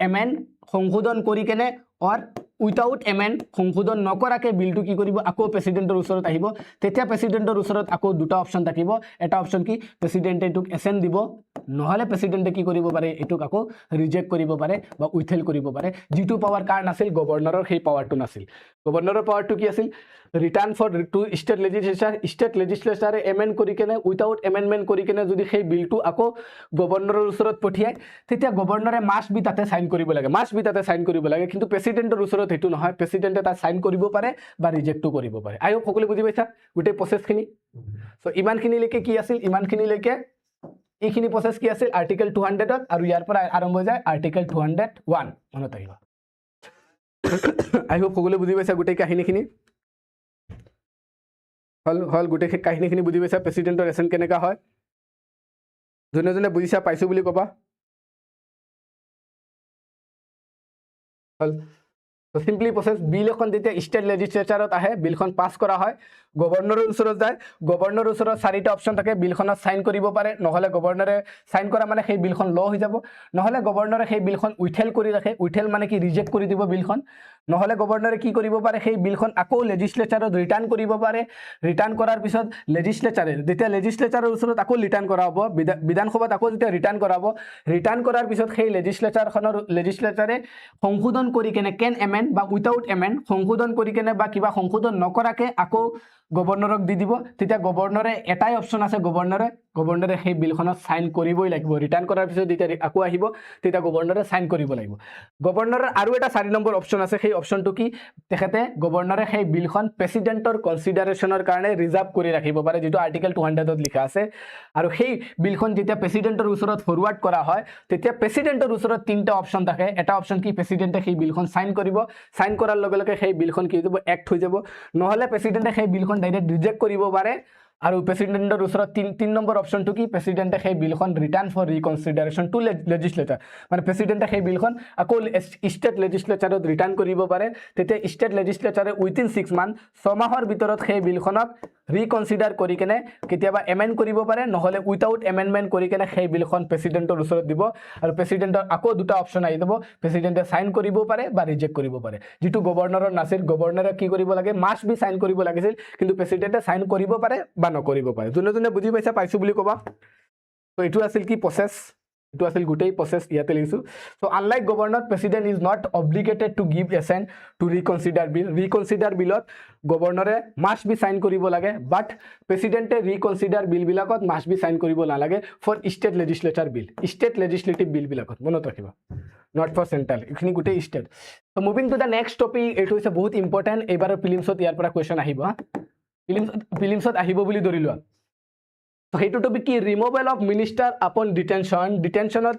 এমেন্ড সংশোধন কৰি কেনে অৰ উইথাউট এমেন্ড সংশোধন নকৰাকে বিলটো কি কৰিব আকৌ প্ৰেসিডেন্টৰ ওচৰত আহিব তেতিয়া প্ৰেসিডেন্টৰ ওচৰত আকৌ দুটা অপচন থাকিব এটা অপচন কি প্ৰেসিডেন্টে এটুক এসেন্ট দিব নহলে প্ৰেসিডেন্টে কি কৰিব পাৰে এটুক আকৌ ৰিজেক্ট কৰিব পাৰে বা উইথেল কৰিব পাৰে যেটো পাৱাৰ কাৰ নাছিল গভৰ্ণৰৰ সেই পাৱাৰটো নাছিল গভৰ্ণৰৰ পাৱাৰটো কি আছিল ৰিটাৰ্ণ ফৰ টু স্টেট লেজিসলেচাৰে এমেন্ড কৰি কেনে উইথাউট এমেন্ডমেন্ট কৰি কেনে যদি সেই বিলটো আকৌ গভৰ্ণৰৰ ওচৰত পঠিয়ায় তেতিয়া গভৰ্ণৰে মাষ্ট বি তাতে সাইন কৰিব লাগে কিন্তু প্ৰেচিডেণ্টৰ ওচৰত সেইটো নহয় প্ৰেচিডেণ্টে তাত সাইন কৰিব পাৰে বা ৰিজেক্টও কৰিব পাৰে আই হোপ সকলোৱে বুজি পাইছা গোটেই প্ৰসেছখিনি সো ইমানখিনিলৈকে কি আছিল ইমানখিনিলৈকে এইখিনি প্ৰসেছ কি আছিল আৰ্টিকেল 200 ত আৰু ইয়াৰ পৰা আৰম্ভ হৈ যায় আৰ্টিকেল 201 মনত আহিব আই হোপ সকলোৱে বুজি পাইছা গোটেই কাহিনীখিনি হল গোটেই কাহিনীখিনি বুজি পাইছা প্ৰেচিডেণ্টৰ এছেন কেনেকা হয় যোনে যোনে বুজিছা পাইছো বুলি ক'বা হল তো সিম্পলি প্ৰসেছ বিল এখন যেতিয়া ষ্টেট লেজিসলেচাৰত আহে বিলখন পাছ কৰা হয় গভৰ্ণৰৰ ওচৰত যায় গভৰ্ণৰৰ ওচৰত চাৰিটা অপচন থাকে বিলখনত সাইন কৰিব পাৰে নহলে গভৰ্ণৰে সাইন কৰা মানে সেই বিলখন ল হৈ যাব নহলে গভৰ্ণৰে সেই বিলখন উইথেল কৰি ৰাখে উইথেল মানে কি ৰিজেক্ট কৰি দিব বিলখন নহলে গভৰ্ণৰে কি কৰিব পাৰে সেই বিলখন আকৌ লেজিসলেচাৰত ৰিটাৰ্ণ কৰিব পাৰে ৰিটাৰ্ণ কৰাৰ পিছত লেজিসলেচাৰে যেতিয়া লেজিসলেচাৰৰ ওচৰত আকৌ ৰিটাৰ্ণ কৰা হ'ব বিধানসভাত আকৌ যেতিয়া ৰিটাৰ্ণ কৰাব ৰিটাৰ্ণ কৰাৰ পিছত সেই লেজিসলেচাৰে সংশোধন কৰি কেনে কেন এমেন্ড বা উইথাউট এমেন্ড সংশোধন কৰি কেনে বা কিবা সংশোধন নকৰাকে আকৌ গভৰ্ণৰক দি দিব তেতিয়া গভৰ্ণৰে এটাই অপচন আছে গভৰ্ণৰে সেই বিলখনত সাইন কৰিবই লাগিব ৰিটাৰ্ণ কৰাৰ পিছত যেতিয়া আকৌ আহিব তেতিয়া গভৰ্ণৰে সাইন কৰিব লাগিব গভৰ্ণৰৰ আৰু এটা 4 নম্বৰ অপচন আছে সেই অপচনটো কি তেখেতে গভৰ্ণৰে সেই বিলখন প্ৰেচিডেণ্টৰ কনসিডাৰেশনৰ কাৰণে ৰিজাৰ্ভ কৰি ৰাখিব পাৰে যেটো আৰ্টিকেল 200 ত লিখা আছে আৰু সেই বিলখন যেতিয়া প্ৰেচিডেণ্টৰ ওচৰত ফৰৱাৰ্ড কৰা হয় তেতিয়া প্ৰেচিডেণ্টৰ ওচৰত তিনটা অপচন থাকে এটা অপচন কি প্ৰেচিডেণ্টে সেই বিলখন সাইন কৰিব সাইন কৰাৰ লগে লগে সেই বিলখন কি হৈ যাব এক্ট হৈ যাব নহলে প্ৰেচিডেণ্টে সেই বিলখন ডাইৰেক্ট ৰিজেক্ট কৰিব পাৰে আৰু প্ৰেচিডেণ্টৰ ওচৰত 3 নম্বৰ অপচনটো কি প্ৰেচিডেণ্টে সেই বিলখন ৰিটাৰ্ণ ফৰ ৰিকনসিডাৰেশন টু লেজিসলেচাৰ মানে প্ৰেচিডেণ্টে সেই বিলখন আকৌ ষ্টেট লেজিসলেচাৰত ৰিটাৰ্ণ কৰিব পাৰে তেতিয়া ষ্টেট লেজিসলেচাৰে উইথিন 6 মান্থ 6 মাহৰ ভিতৰত সেই বিলখনক ৰিকনসিডাৰ কৰি কেনে কেতিয়াবা এমেন্ড কৰিব পাৰে নহলে উইথাউট এমেন্ডমেন্ট কৰি কেনে সেই বিলখন প্ৰেচিডেণ্টৰ ওচৰত দিব আৰু প্ৰেচিডেণ্টৰ আকৌ দুটা অপচন আহি যাব প্ৰেচিডেণ্টে সাইন কৰিব পাৰে বা ৰিজেক্ট কৰিব পাৰে যেটো গভৰ্ণৰৰ নাছিল গভৰ্ণৰে কি কৰিব লাগে মাষ্ট বি সাইন কৰিব লাগিছিল কিন্তু প্ৰেচিডেণ্টে সাইন কৰিব পাৰে বা নকৰিব পাৰে যোনে যোনে বুজি পাইছা পাইছো বুলি ক'বা তো এটো আছিল কি প্ৰসেছ এটো আছিল গোটেই প্ৰসেছ ইয়াতে লিখিছো so unlike governor president is not obligated to give assent to reconsider বিলত গভৰ্ণৰে মাষ্ট বি সাইন কৰিব লাগে বাট প্ৰেচিডেণ্টে ৰিকনসিডাৰ বিল বিলাকত মাষ্ট বি সাইন কৰিব নালাগে for state legislature bill state legislative bill বিলাকত মনত ৰাখিবা নট ফৰ সেন্ট্ৰাল ইখিনি গোটেই state so moving to the next topic এটো হৈছে বহুত ইম্পৰ্টেন্ট এবাৰৰ প্ৰিলিমছত ইয়াৰ পৰা কোৱেশ্চন আহিব প্ৰিলিমছত আহিব বুলি ধৰিলোৱা তো সেইটো টপিক কি ৰিমুভেল অফ মিনিষ্টাৰ আপন ডিটেনশনত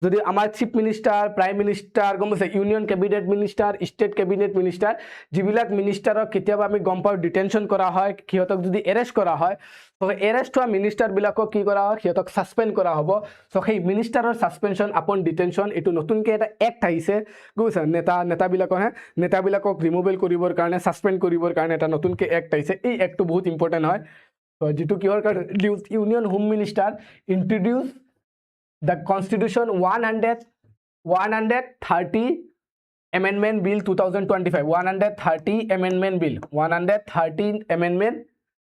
যদি আমাৰ চিফ মিনিষ্টাৰ প্ৰাইম মিনিষ্টাৰ গম পাইছে union cabinet minister state cabinet minister যিবিলাক মিনিষ্টাৰক কেতিয়াবা আমি গম পাওঁ ডিটেনশন কৰা হয় সিহঁতক যদি এৰেষ্ট কৰা হয় তো এৰেষ্ট হোৱা মিনিষ্টাৰ বিলাকক কি কৰা হয় সিহঁতক সাসপেন্ড কৰা হ'ব সো সেই মিনিষ্টাৰৰ সাসপেনশন আপন ডিটেনশন এটো নতুনকে এটা এক্ট আহিছে বুজিছা নেতাবিলাকক ৰিমুভেল কৰিবৰ কাৰণে সাসপেন্ড কৰিবৰ কাৰণে এটা নতুনকে এক্ট আহিছে এই এক্টটো বহুত ইম্পৰ্টেন্ট হয় তো যেটো কিহৰ কাৰণে union home minister introduce the constitution 130 amendment bill 2025 130 amendment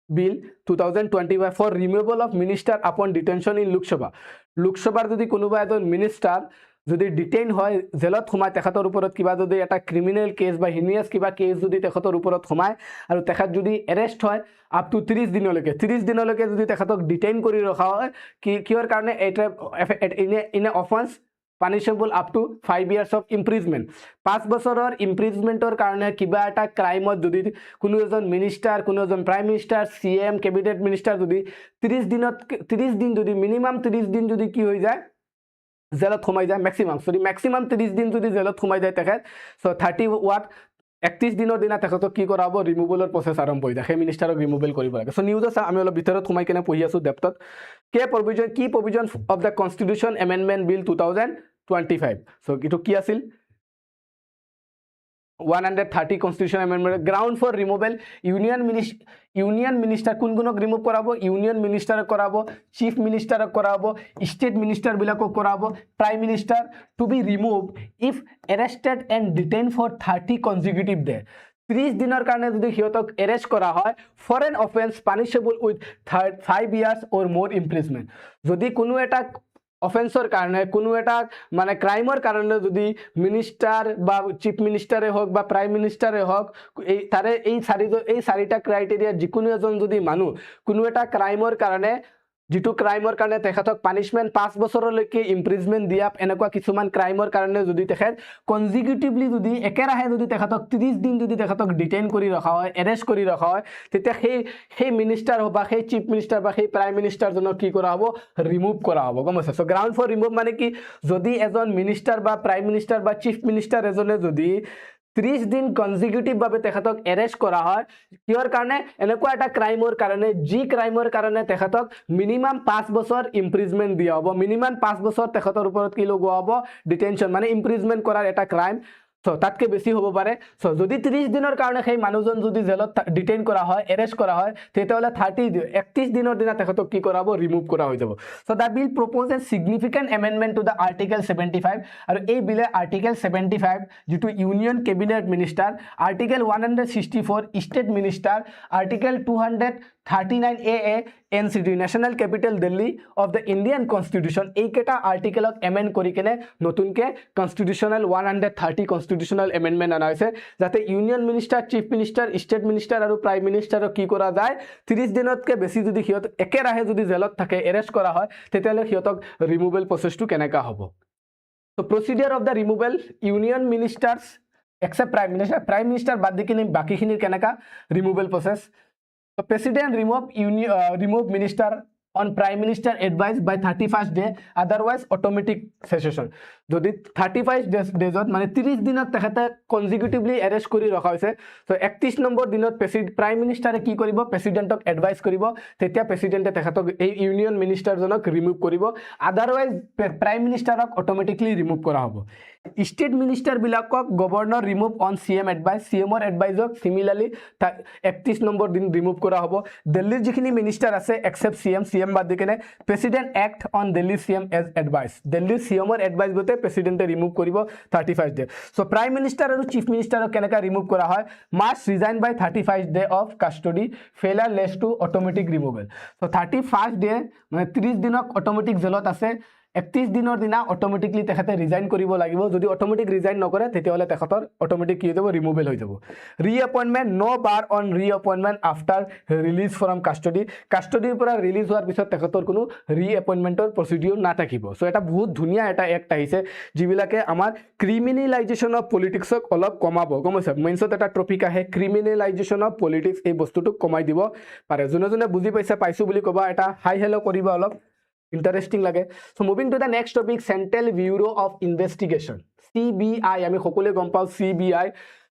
bill 2025 for removal of minister upon detention in Lok Sabha যদি কোনোবা এজন মিনিষ্টাৰ যদি ডিটেইন হয় জেলত সোমায় তেখেতৰ ওপৰত কিবা যদি এটা ক্ৰিমিনেল কেছ বা হিনিয়াছ কিবা কেছ যদি তেখেতৰ ওপৰত সোমায় আৰু তেখেত যদি এৰেষ্ট হয় আপ টু 30 দিনলৈকে যদি তেখেতক ডিটেইন কৰি ৰখা হয় কিহৰ কাৰণে এটা in a offence punishable up to 5 years of imprisonment 5 বছৰৰ ইমপ্ৰিজমেন্টৰ কাৰণে কিবা এটা ক্ৰাইমত যদি কোনো এজন মিনিষ্টাৰ কোনো এজন prime minister CM cabinet minister যদি 30 দিন যদি মিনিমাম 30 দিন যদি কি হৈ যায় জেলত সোমাই যায় মেক্সিমাম 30 দিন যদি জেলত সোমাই যায় তেখেত সো 31 দিনৰ দিনা তেখেতক কি কৰা হ'ব ৰিমুভেলৰ প্ৰসেছ আৰম্ভ হৈ যায় সেই মিনিষ্টাৰক ৰিমুভেল কৰিব লাগে সো নিউজ আছে আমি অলপ ভিতৰত সোমাই কেনে পঢ়ি আছো ডেপথত কি provision of the constitution amendment bill 2025 so এটো কি আছিল 130 constitution amendment ground for removal union minister কোনগুণক রিমুভ কৰাব ইউনিয়ন মিনিষ্টাৰক কৰাব চিফ মিনিষ্টাৰক কৰাব ষ্টেট মিনিষ্টাৰ বিলাকক কৰাব prime minister to be remove if arrested and detain for 30 consecutive days 30 দিনৰ কাৰণে যদি হিয়তক এৰেষ্ট কৰা হয় for an offence punishable with 5 years or more imprisonment যদি কোনো এটা অফেন্সৰ কাৰণে কোনো এটা মানে ক্ৰাইমৰ কাৰণে যদি মিনিষ্টাৰ বা চিফ মিনিষ্টাৰে হওক বা প্ৰাইম মিনিষ্টাৰে হওক এই চাৰিটা ক্ৰাইটেৰিয়া যিকোনো এজন যদি মানুহ কোনো এটা ক্ৰাইমৰ কাৰণে যেটো ক্ৰাইমৰ কাৰণে তেখেতক পানিশমেন্ট 5 বছৰলৈকে ইমপ্ৰিজমেন্ট দিয়া এনেকুৱা কিছুমান ক্ৰাইমৰ কাৰণে যদি তেখেত কনজিকিউটিভলি যদি একেৰাহে যদি তেখেতক 30 দিন যদি তেখেতক ডিটেইন কৰি ৰখা হয় এৰেষ্ট কৰি ৰখা হয় তেতিয়া সেই মিনিষ্টাৰ বা সেই চিফ মিনিষ্টাৰ বা সেই প্ৰাইম মিনিষ্টাৰজনক কি কৰা হ'ব ৰিমুভ কৰা হ'ব গম পাইছা সো গ্ৰাউণ্ড ফৰ ৰিমুভ মানে কি যদি এজন মিনিষ্টাৰ বা প্ৰাইম মিনিষ্টাৰ বা চিফ মিনিষ্টাৰ এজনে যদি 30 দিন কনজিকিউটিভ ভাবে তেখেতক এৰেষ্ট কৰা হয় কিহৰ কাৰণে এনেকুৱা এটা ক্ৰাইমৰ কাৰণে জি ক্ৰাইমৰ কাৰণে তেখেতক মিনিমাম 5 বছৰ ইমপ্ৰিজমেন্ট দিয়া হ'ব মিনিমাম 5 বছৰ তেখেতৰ ওপৰত কি লগোৱা হ'ব ডিটেনশন মানে ইমপ্ৰিজমেন্ট কৰাৰ এটা ক্ৰাইম সো তাতকে বেছি হ'ব পাৰে সো যদি 30 দিনৰ কাৰণে সেই মানুহজন যদি জেলত ডিটেইন কৰা হয় এৰেষ্ট কৰা হয় তেতিয়াহলে 31 দিনৰ দিনা তেখেতক কি কৰাব ৰিমুভ কৰা হৈ যাব so the bill propose a significant amendment to the article 75 আৰু এই বিলে আৰ্টিকল 75 যেটো union cabinet minister article 164 state minister article 239 AA NCT National Capital Delhi of the Indian Constitution এইকেটা আৰ্টিকলক এমেন্ড কৰি কেনে নতুনকে কনস্টিটিউশনাল 130 কনস্টিটিউশনাল এমেন্ডমেন্ট আনা হৈছে যাতে union minister chief minister state minister আৰু প্ৰাইম মিনিষ্টাৰক কি কৰা যায় 30 দিনতকে বেছি যদি হিয়ত একেৰাহে যদি জেলত থাকে এৰেষ্ট কৰা হয় তেতিয়ালে হিয়তক ৰিমুভেল প্ৰসেসটো কেনেকা হ'ব so procedure of the removal union ministers except prime minister বাদ দি কিনে বাকিখিনিৰ কেনেকা removal process The president remove minister on prime minister advice by 31st day otherwise automatic cessation যদি 35 days মানে 30 দিনত তেখেতে কনজিকিউটিভলি এৰেষ্ট কৰি ৰখা হৈছে সো 31 নম্বৰ দিনত প্ৰাইম মিনিষ্টাৰে কি কৰিব প্ৰেসিডেন্টক এডভাইস কৰিব তেতিয়া প্ৰেসিডেন্টে তেখেতক এই ইউনিয়ন মিনিষ্টাৰজনক ৰিমুভ কৰিব আদাৰৱাইজ প্ৰাইম মিনিষ্টাৰক অটোমেটিকলি ৰিমুভ কৰা হ'ব স্টেট মিনিষ্টাৰ বিলাকক governor remove on CM advice সিএমৰ এডভাইসক সিমিলাৰলি 31 নম্বৰ দিন ৰিমুভ কৰা হ'ব দিল্লীৰ যিখিনি মিনিষ্টাৰ আছে এক্সেপ্ট সিএম বাদ দি কেনে president act on Delhi CM as advice দিল্লীৰ সিএমৰ এডভাইস গতে প্ৰেসিডেন্টে ৰিমুভ কৰিব 31st day so prime minister আৰু চিফ মিনিষ্টাৰক কেনেকা ৰিমুভ কৰা হয় must resign by 31st day of custody failure leads to automatic removal so 31st day মানে 30 দিনক অটোমেটিক জেলত আছে 31 দিনৰ দিনা অটোমেটিকলি তেখেতে ৰিজাইন কৰিব লাগিব যদি অটোমেটিক ৰিজাইন নকৰে তেতিয়াহলে তেখেতৰ অটোমেটিক কি হৈ যাব ৰিমুভেল হৈ যাব ৰিএপয়েন্টমেন্ট নো বাৰ অন ৰিএপয়েন্টমেন্ট আফটাৰ ৰিলিজ ফ্ৰম কাস্টডিৰ পৰা ৰিলিজ হোৱাৰ পিছত তেখেতৰ কোনো ৰিএপয়েন্টমেন্টৰ প্ৰসিডিউৰ নাথাকিব সো এটা বহুত ধুনিয়া এটা এক্ট আহিছে যিবিলাকে আমাৰ ক্ৰিমিনেলাইজেশন অফ পলিটিক্সক অলপ কমাব গমছে মেইনছত এটা টপিক আহে ক্ৰিমিনেলাইজেশন অফ পলিটিক্স এই বস্তুটোক কমাই দিব পাৰে যোনে বুজি পাইছো বুলি কবা এটা হাই হেলো কৰিবা অলপ Interesting lage. So moving to the next topic, Central Bureau of Investigation, CBI. আমি সকলে গম পাও CBI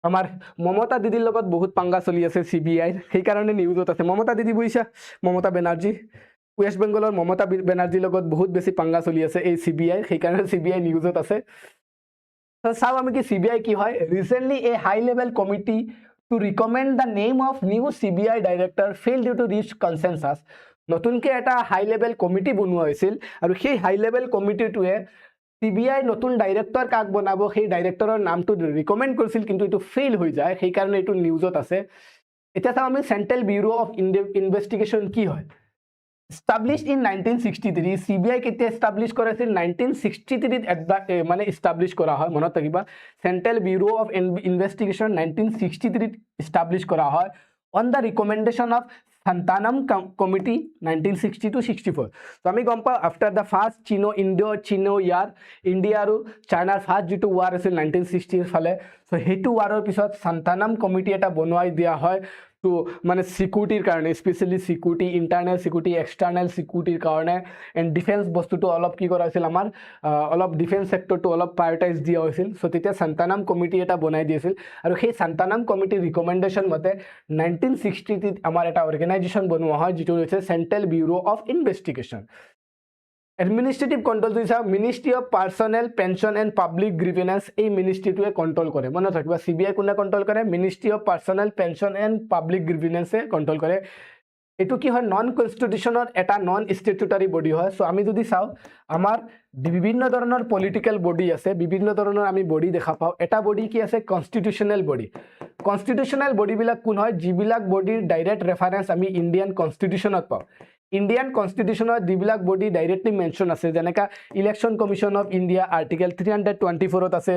আমাৰ মমতা দিদিৰ লগত বহুত পাঙ্গা চলি আছে CBI সেই কাৰণে নিউজত আছে মমতা দিদি বুইছা মমতা বেনাৰ্জী ওয়েস্ট বেঙ্গলৰ মমতা বেনাৰ্জীৰ লগত বহুত বেছি পাঙ্গা চলি আছে এই CBI সেই কাৰণে CBI নিউজত আছে তো চাও আমি কি CBI কি হয় recently a high level committee to recommend the name of new CBI director failed due to reach consensus নতুনকে এটা হাই লেভেল কমিটি বনোৱা হৈছিল আৰু সেই হাই লেভেল কমিটিটোৱে CBI নতুন ডাইৰেক্টৰ কাক বনাব সেই ডাইৰেক্টৰৰ নামটো ৰিকমেন্ড কৰিছিল কিন্তু এটো ফেইল হৈ যায় সেই কাৰণে এটো নিউজত আছে এটা চাও আমি সেন্ট্ৰাল ব্যুৰো অফ ইনভেষ্টিগেশন কি হয় established in 1963 CBI কেতিয়া এস্টাবলিশ কৰিছিল 1963 মানে এস্টাবলিশ কৰা হয় মনত ৰাখিবা central bureau of investigation 1963 establish কৰা হয় on the recommendation of Santanam Committee 1960 to 64 so আমি গম পাও after the first Chino war India আৰু China first যেটো war আছিল 1960 ফালে so হেতু waৰৰ পিছত Santanam Committee এটা বনোৱাই দিয়া হয় তো মানে সিকিউৰিটিৰ কাৰণে স্পেশালি সিকিউৰিটি ইন্টাৰনাল সিকিউৰিটি এক্সটাৰ্নাল সিকিউৰিটিৰ কাৰণে এন্ড ডিফেন্স বস্তুটো অলপ কি কৰা হৈছিল আমাৰ অলপ ডিফেন্স সেক্টৰটো অলপ প্ৰায়োৰিটাইজ দিয়া হৈছিল সো তেতিয়া Santanam কমিটি এটা বনাই দিছিল আৰু সেই Santanam কমিটিৰ ৰিকমেন্ডেশন মতে 1960 আমাৰ এটা অৰ্গানাইজেচন বনোৱা হয় যেটো হৈছে central bureau of investigation Administrative control is a Ministry of Personnel, Pension and Public Grievance. A ministry to control करे. मनो थकवा CBI कुन्ना control करे. Ministry of Personnel, Pension and Public Grievance say control करे. এটো কি হয় নন কনস্টিটিউশনাল এটা non statutory body হয় সো আমি যদি চাও আমাৰ বিভিন্ন ধৰণৰ পলিটিক্যাল বডি আছে বিভিন্ন ধৰণৰ আমি বডি দেখা পাও এটা বডি কি আছে কনস্টিটিউশনাল বডি বিলাক কোন হয় যিবিলাক বডিৰ ডাইৰেক্ট ৰেফাৰেন্স আমি ইন্ডিয়ান কনস্টিটিউশনত পাও ইণ্ডিয়ান কনষ্টিটিউশ্যনত যিবিলাক বডি ডাইৰেক্টলি মেনশ্যন আছে যেনেকা election commission of India article 324ত আছে,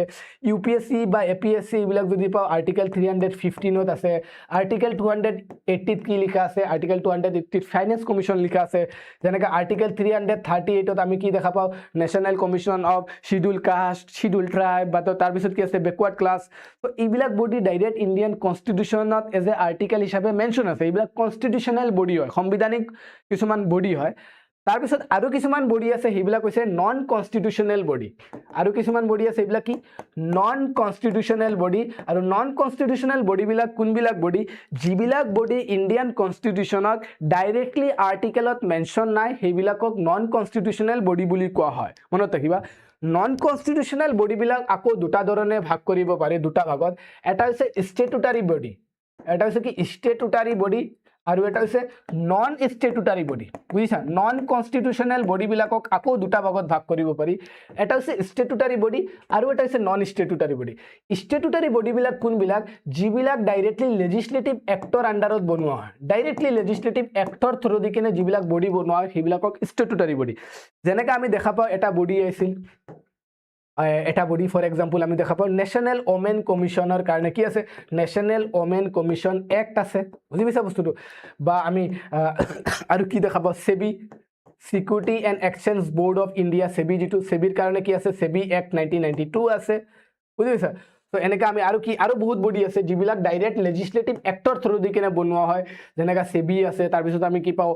UPSC বা APSC এইবিলাক যদি পাওঁ আৰ্টিকেল 315ত আছে, আৰ্টিকেল 280ত কি লিখা আছে, আৰ্টিকেল 280ত ফাইনেন্স কমিশ্যন লিখা আছে, যেনেকা আৰ্টিকেল 338ত আমি কি দেখা পাওঁ national commission of schedule caste, schedule tribe, বা তাৰপিছত কি আছে বেকৱাৰ্ড ক্লাছ। তো এইবিলাক বডি ডাইৰেক্ট ইণ্ডিয়ান কনষ্টিটিউশ্যনত এজ এ আৰ্টিকেল হিচাপে মেনশ্যন আছে, এইবিলাক কনষ্টিটিউশ্যনেল বডি হয়, সাংবিধানিক কিছুমান বডি হয়। তাৰপিছত আৰু কিছুমান বডি আছে সেইবিলাক হৈছে নন কনষ্টিটিউশ্যনেল বডি, আৰু কিছুমান বডি আছে এইবিলাক কি নন কনষ্টিটিউশ্যনেল বডি। আৰু নন কনষ্টিটিউশ্যনেল বডিবিলাক কোনবিলাক বডি, যিবিলাক বডি ইণ্ডিয়ান কনষ্টিটিউশ্যনত ডাইৰেক্টলি আৰ্টিকেলত মেনশ্যন নাই সেইবিলাকক নন কনষ্টিটিউশ্যনেল বডি বুলি কোৱা হয়। মনত ৰাখিবা নন কনষ্টিটিউশ্যনেল বডিবিলাক আকৌ দুটা ধৰণে ভাগ কৰিব পাৰি, দুটা ভাগত। এটা হৈছে ষ্টেটুটাৰী বডি, এটা হৈছে কি ষ্টেটুটাৰী বডি, আৰু এটা হৈছে নন ষ্টেটুটাৰী বডি। বুজিছা, নন কনষ্টিটিউশ্যনেল বডিবিলাকক আকৌ দুটা ভাগত ভাগ কৰিব পাৰি, এটা হৈছে ষ্টেটুটাৰী বডি আৰু এটা হৈছে নন ষ্টেটুটাৰী বডি। ষ্টেটুটাৰী বডিবিলাক কোনবিলাক, যিবিলাক ডাইৰেক্টলি লেজিছলেটিভ এক্টৰ আণ্ডাৰত বনোৱা হয়, ডাইৰেক্টলি লেজিছলেটিভ এক্টৰ থ্ৰু দি কিনে যিবিলাক বডি বনোৱা হয় সেইবিলাকক ষ্টেটুটাৰী বডি। যেনেকৈ আমি দেখা পাওঁ এটা বডি আছিল, এটা বডি ফৰ এক্সাম্পল আমি দেখা পাওঁ নেশ্যনেল ওমেন কমিশ্যনৰ কাৰণে কি আছে, নেশ্যনেল ওমেন কমিশ্যন এক্ট আছে, বুজি পাইছা বস্তুটো। বা আমি আৰু কি দেখা পাওঁ, SEBI security and exchange board of India, SEBI যিটো সেবিৰ কাৰণে কি আছে সেবি এক্ট 1992 আছে, বুজি পাইছা। তো এনেকৈ আমি আৰু কি আৰু বহুত বডি আছে যিবিলাক ডাইৰেক্ট লেজিছলেটিভ এক্টৰ থ্ৰু দি কিনে বনোৱা হয়, যেনেকৈ সেবি আছে। তাৰপিছত আমি কি পাওঁ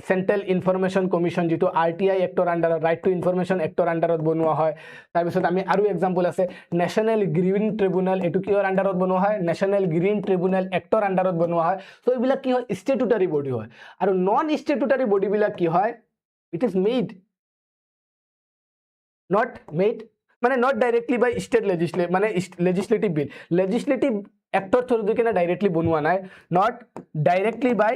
চেণ্ট্ৰেল ইনফৰমেশ্যন কমিশ্যন যিটো RTI এক্টৰ আণ্ডাৰত, ৰাইট টু ইনফৰমেশ্যন এক্টৰ আণ্ডাৰত বনোৱা হয়। তাৰপিছত আমি আৰু এক্সাম্পল আছে নেশ্যনেল গ্ৰীণ ট্ৰিবিউনেল, এইটো কিহৰ আণ্ডাৰত বনোৱা হয়, নেশ্যনেল গ্ৰীণ ট্ৰিবিউনেল এক্টৰ আণ্ডাৰত বনোৱা হয়। তো এইবিলাক কি হয় ষ্টেটুটাৰী বডি হয়। আৰু নন ষ্টেটুটাৰী বডিবিলাক কি হয়, ইট ইজ মেড মানে নট ডাইৰেক্টলি বাই ষ্টেট মানে লেজিছলেটিভ বিল, লেজিছলেটিভ এক্টৰ থ্ৰু দি কিনে ডাইৰেক্টলি বনোৱা নাই, নট ডাইৰেক্টলি বাই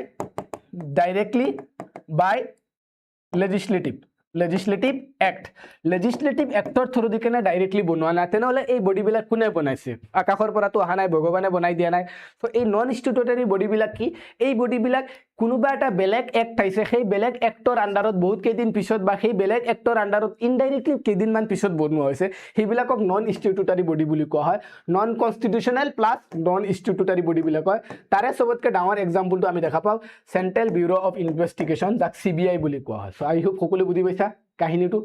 লেজিছলেটিভ এক্টৰ থ্ৰু দি কিনে ডাইৰেক্টলি বনোৱা নাই। তেনেহ'লে এই বডিবিলাক কোনে বনাইছে, আকাশৰ পৰাতো অহা নাই, ভগৱানে বনাই দিয়া নাই। চ' এই নন ষ্টেটুটাৰী বডিবিলাক কি, এই বডিবিলাক কোনোবা এটা বেলেগ এক্ট আহিছে, সেই বেলেগ এক্টৰ আণ্ডাৰত বহুত কেইদিন পিছত বা সেই বেলেগ এক্টৰ আণ্ডাৰত ইনডাইৰেক্টলি কেইদিনমান পিছত বনোৱা হৈছে, সেইবিলাকক নন ষ্টেটুটাৰী বডি বুলি কোৱা হয়। নন কনষ্টিটিউশ্যনেল প্লাছ নন ষ্টেটুটাৰী বডিবিলাক হয়। তাৰে চবতকৈ ডাঙৰ এক্সাম্পলটো আমি দেখা পাওঁ চেণ্ট্ৰেল ব্যুৰ' অফ ইনভেষ্টিগেশ্যন, যাক CBI বুলি কোৱা হয়। চ' আই হোপ সকলো বুজি পাইছা কাহিনীটো,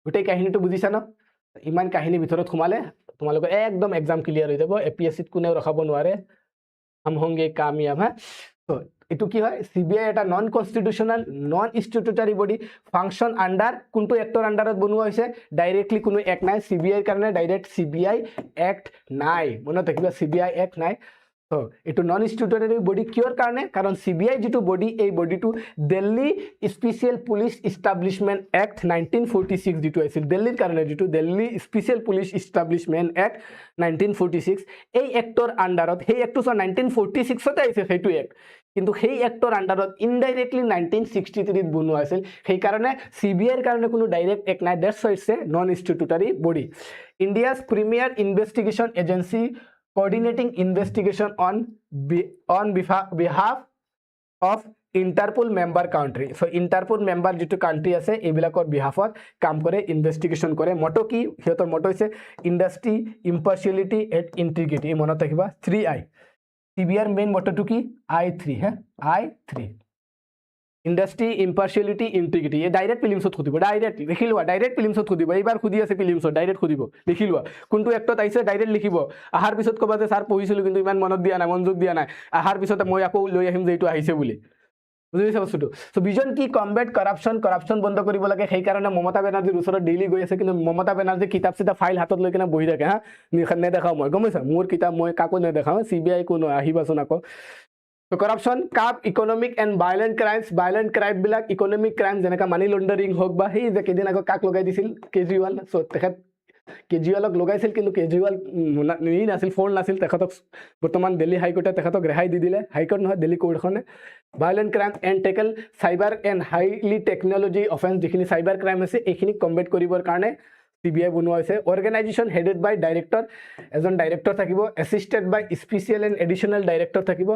গোটেই কাহিনীটো বুজিছা ন। ইমান কাহিনীৰ ভিতৰত সোমালে তোমালোকৰ একদম এক্সাম ক্লিয়াৰ হৈ যাব, APSCত কোনেও ৰখাব নোৱাৰে, হাম হোংগে কামিয়াব। হা, এইটো কি হয়, CBI এটা non constitutional non statutory body, function under কোনটো এক্টৰ আণ্ডাৰত বনোৱা হৈছে, ডাইৰেক্টলি কোনো এক্ট নাই। CBIৰ কাৰণে ডাইৰেক্ট CBI এক্ট নাই, মনত ৰাখিবা CBI এক্ট নাই। তো এইটো নন ষ্টেটুটাৰী বডি কিয়ৰ কাৰণে, কাৰণ CBI যিটো বডি, এই বডিটো দিল্লী স্পেচিয়েল পুলিচ ইষ্টাব্লিছমেণ্ট এক্ট 1946 যিটো আছিল দিল্লীৰ কাৰণে, যিটো দিল্লী স্পেচিয়েল পুলিচ ইষ্টাব্লিছমেণ্ট এক্ট 1946, এই এক্টৰ আণ্ডাৰত, সেই এক্টটো 1946তে আহিছে সেইটো এক্ট, কিন্তু সেই এক্টৰ আণ্ডাৰত ইনডাইৰেক্টলি 1963ত বনোৱা আছিল। সেইকাৰণে CBIৰ কাৰণে কোনো ডাইৰেক্ট এক্ট নাই, that's why it's a non statutory body. India's premier investigation agency coordinating investigation on behalf of Interpol member country. So Interpol member যিটো কাণ্ট্ৰি আছে এইবিলাকৰ বিহাফত কাম কৰে, ইনভেষ্টিগেশ্যন কৰে। মটো কি, সিহঁতৰ মটো হৈছে ইণ্ডাষ্ট্ৰি, ইম্পাৰ্চিয়েলিটি এণ্ড ইণ্টিগ্ৰিটি, মনত ৰাখিবা 3I। CBIৰ মেইন মটোটো কি I3, হা I3, ইণ্ডাষ্ট্ৰি, ইম্পাৰ্চিয়েলিটি, ইণ্টিগ্ৰিটি। এই ডাইৰেক্ট ফিলিমছত সুধিব, ডাইৰেক্ট লিখি লোৱা, ডাইৰেক্ট ফিলিমছত সুধিব, এইবাৰ সুধি আছে ফিলিমছত, ডাইৰেক্ট সুধিব, লিখি লোৱা কোনটো এক্টত আহিছে, ডাইৰেক্ট লিখিব। অহাৰ পিছত ক'বা যে ছাৰ পঢ়িছিলোঁ কিন্তু ইমান মনত দিয়া নাই, মনোযোগ দিয়া নাই, অহাৰ পিছত মই আকৌ লৈ আহিম যে এইটো আহিছে বুলি, বুজি পাইছা বস্তুটো। চ' ভিজন কি, কম্বেট কৰাপশ্যন বন্ধ কৰিব লাগে। সেইকাৰণে মমতা বেনাৰ্জীৰ ওচৰত ডেইলি গৈ আছে, কিন্তু মমতা বেনাৰ্জী কিতাপ চিতাপ ফাইল হাতত লৈ কিনে বহি থাকে, হা নেদেখাওঁ মই, গম পাইছা, মোৰ কিতাপ মই কাকো নেদেখাওঁ, CBI কোনো আহিবাচোন আকৌ। তো কৰাপশ্যন, কাপ, ইকনমিক এণ্ড ভাইলেণ্ট ক্ৰাইমবিলাক, ইকনমিক ক্ৰাইম যেনেকৈ মানি লণ্ডাৰিং হওক, বা সেই যে কেইদিন আগত কাক লগাই দিছিল কেজৰিৱাল, চ' তেখেত কেজৰিৱালক লগাইছিল, কিন্তু কেজৰিৱাল নাছিল, ফোন নাছিল তেখেতক। বৰ্তমান দিল্লী হাইকোৰ্টে তেখেতক ৰেহাই দি দিলে, হাইকোৰ্ট নহয় দিল্লী কোৰ্টখনে। Violent crime and tackle cyber and highly technology offence, যিখিনি চাইবাৰ ক্ৰাইম আছে এইখিনি কম্বেট কৰিবৰ কাৰণে CBI বনোৱা হৈছে। অৰ্গেনাইজেশ্যন হেডেড বাই ডাইৰেক্টৰ, এজন ডাইৰেক্টৰ থাকিব, assisted by special and additional director থাকিব।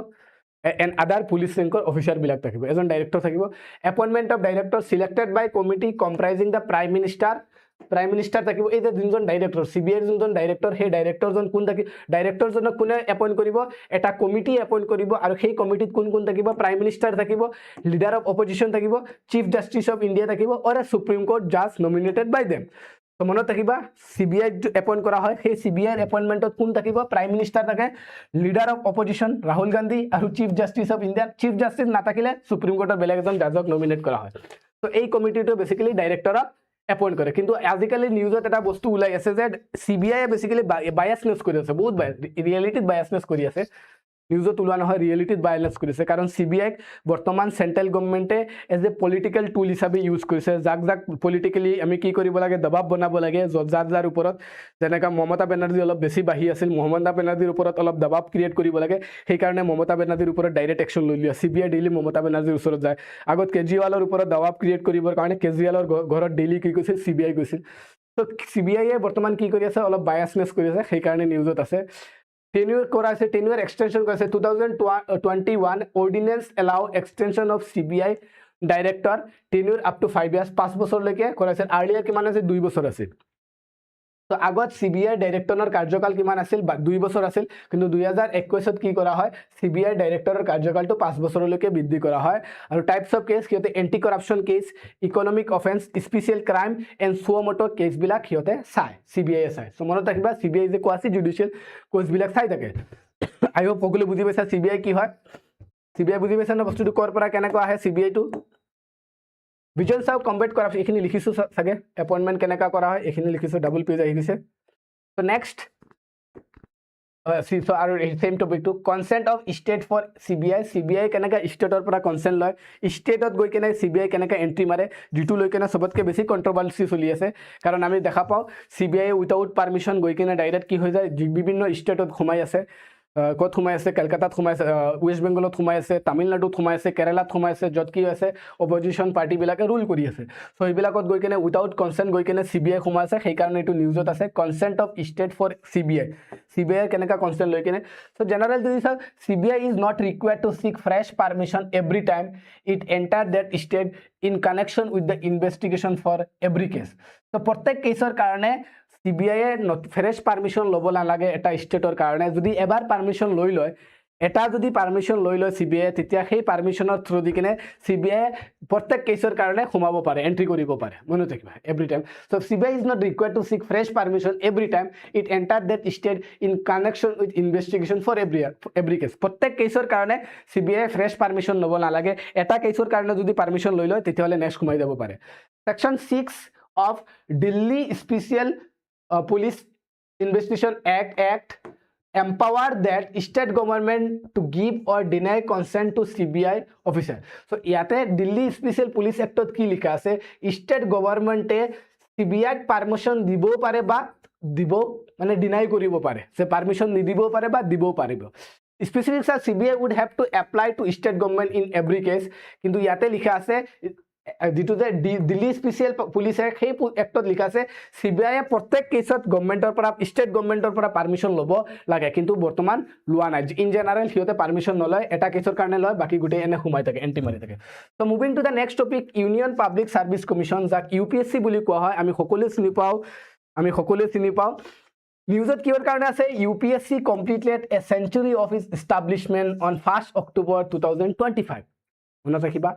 এণ্ড আদাৰ পুলিচ ৰেংকৰ অফিচাৰবিলাক থাকিব এজন ডাইৰেক্টৰ থাকিব appointment of director selected by committee comprising the prime minister থাকিব এই যে যোনজন ডাইৰেক্টৰ CBIৰ যোনজন ডাইৰেক্টৰ সেই ডাইৰেক্টৰজন কোন থাকিব ডাইৰেক্টৰজনক কোনে এপইণ্ট কৰিব এটা কমিটি এপইণ্ট কৰিব আৰু সেই কমিটিত কোন কোন থাকিব প্ৰাইম মিনিষ্টাৰ থাকিব লিডাৰ অফ অপজিশ্যন থাকিব চিফ জাষ্টিচ অফ ইণ্ডিয়া থাকিব অৰ এ সুপ্ৰিম কোৰ্ট জাজ নমিনেটেড বাই দেম তো মনত থাকিবা CBI এপইণ্ট কৰা হয় সেই CBIৰ এপইণ্টমেণ্টত কোন থাকিব প্ৰাইম মিনিষ্টাৰ থাকে leader of opposition Rahul Gandhi আৰু chief justice of India chief জাষ্টিচ নাথাকিলে সুপ্ৰিম কোৰ্টৰ বেলেগ এজন জাজক নমিনেট কৰা হয় তো এই কমিটিটো বেসিক্যালি ডাইৰেক্টৰক এপইণ্ট কৰে কিন্তু আজিকালি নিউজত এটা বস্তু ওলাই আছে যে CBI বেসিক্যালি বায়াসনেস কৰি আছে বহুত ৰিয়েলিটিত বায়াসনেস কৰি আছে নিউজত ওলোৱা নহয় ৰিয়েলিটিত বায়াসনেস কৰিছে কাৰণ CBI বৰ্তমান সেন্ট্ৰেল গভৰ্নমেণ্টে এজ এ পলিটিক্যাল টুল হিচাপে ইউজ কৰিছে যাক পলিটিক্যালি আমি কি কৰিব লাগে দবাব বনাব লাগে যাৰ ওপৰত যেনেকা মমতা বেনাৰ্জী অলপ বেছি বাঢ়ি আছিল মমতা বেনাৰ্জীৰ ওপৰত অলপ দবাব ক্ৰিয়েট কৰিব লাগে সেইকাৰণে মমতা বেনাৰ্জীৰ ওপৰত ডাইৰেক্ট একশ্যন লৈ লিয়া CBI ডেইলি মমতা বেনাৰ্জীৰ ওচৰত যায় আগত কেজৰিৱালৰ ওপৰত দবাব ক্ৰিয়েট কৰিবৰ কাৰণে কেজৰিৱালৰ ঘৰত ডেইলি কি কৈছিল CBI গৈছিল তো CBI বৰ্তমান কি কৰি আছে অলপ বায়াসনেস কৰি আছে সেইকাৰণে নিউজত আছে tenure করা আছে tenure extension করা আছে 2021 ordinance allow extension of CBI director tenure up to 5 years 5 বছৰ লৈকে কৰা আছে earlier কিমান আছে 2 বছৰ আছিল তো আগত CBI ডাইৰেক্টৰৰ কাৰ্যকাল কিমান আছিল 2 বছৰ আছিল কিন্তু 2021ত কি কৰা হয় CBI ডাইৰেক্টৰৰ কাৰ্যকালটো 5 বছৰলৈকে বৃদ্ধি কৰা হয় আৰু টাইপস অফ কেছ কিয়তে anti corruption case economic offence special crime and suo motu case বিলাক কিয়তে চাই CBI চাই সো মনত ৰাখিবা CBI যে কোৱাসি জুডিশিয়াল কেছ বিলাক চাই থাকে আই হোপ সকলো বুজি পাইছা CBI কি হয় CBI বুজি পাইছা না বস্তুটো কৰ পৰা কেনেকৈ আহে CBI টো Bhuyan Sir combat কৰাপশন এখিনি লিখিছো সাগে এপয়েন্টমেন্ট কেনেকা কৰা হয় এখিনি লিখিছো ডাবল পেজ আহি গৈছে সো নেক্সট সো আৰু same topic to consent of state for CBI কেনেকা স্টেটৰ পৰা কনসেন্ট লয় স্টেটত গৈ কেনে CBI কেনেকা এন্ট্ৰি মাৰে যেটো লৈ কেনে সবতকে বেছি কন্ট্ৰোভাৰ্সি চলি আছে কাৰণ আমি দেখা পাও CBI উইথাউট পাৰমিশন গৈ কেনে ডাইৰেক্ট কি হৈ যায় বিভিন্ন স্টেটত ঘুমাই আছে কত ঘুমাই আছে কলকাতাত ঘুমাই আছে ওয়েস্ট বেংগলত ঘুমাই আছে তামিলনাডুত ঘুমাই আছে কেৰালাত ঘুমাই আছে যত কি আছে অপজিশন পাৰ্টি বিলাকে ৰুল কৰি আছে সো এইবিলাকত গৈ কেনে উইথাউট কনসেন্ট গৈ কেনে CBI ঘুমাই আছে সেই কাৰণে এটো নিউজত আছে consent of state for CBI কেনেকা কনসেন্ট লৈ কেনে সো জেনাৰেল যদি চাও CBI is not required to seek fresh permission every time it enter that state in connection with the investigation for every case so প্ৰত্যেক কেছৰ কাৰণে CBI fresh permission লব নালাগে এটা স্টেটৰ কাৰণে যদি এবাৰ পাৰমিশন লৈ লয় এটা যদি পাৰমিশন লৈ লয় CBI তেতিয়া সেই পাৰমিশনৰ থ্ৰু দি কিনে CBI প্ৰত্যেক কেছৰ কাৰণে ঘুমাব পাৰে এন্ট্ৰি কৰিব পাৰে মনত ৰাখিবা every time so CBI is not required to seek fresh permission every time it enter that state in connection with investigation for every case প্ৰত্যেক কেছৰ কাৰণে CBI ফ্ৰেশ পাৰমিশন লব নালাগে এটা কেছৰ কাৰণে যদি পাৰমিশন লৈ লয় তেতিয়া হলে নেক্সট ঘুমাই যাব পাৰে section 6 of Delhi Special Police Investigation Act empower that state government to give or deny consent to CBI officer so ইয়াতে দিল্লী স্পেশাল পুলিশ এক্টত কি লিখা আছে স্টেট গভর্নমেন্টে CBI পারমিশন দিব পাৰে বা দিব মানে ডিনাই কৰিব পাৰে যে পাৰমিশন নিদিব পাৰে বা দিব পাৰিব specific CBI would have to apply to state government in every case কিন্তু ইয়াতে লিখা আছে যেটো যে দিল্লী স্পেশাল পুলিশ সেই এক্টত লিখা আছে CBI প্ৰত্যেক কেছত গভৰ্নমেন্টৰ পৰা স্টেট গভৰ্নমেন্টৰ পৰা পাৰমিশন লব লাগে কিন্তু বৰ্তমান লোৱা নাই ইন জেনাৰেল হিয়তে পাৰমিশন নলয় এটা কেছৰ কাৰণে লয় বাকি গুটে এনে ঘুমাই থাকে এন্টি মাৰি থাকে so moving to the next topic union public service commission যাক UPSC বুলি কোৱা হয় আমি সকলোৱে চিনি পাও নিউজত কিহৰ কাৰণে আছে UPSC completed a century of its establishment on 1st October 2025 মনত ৰাখিবা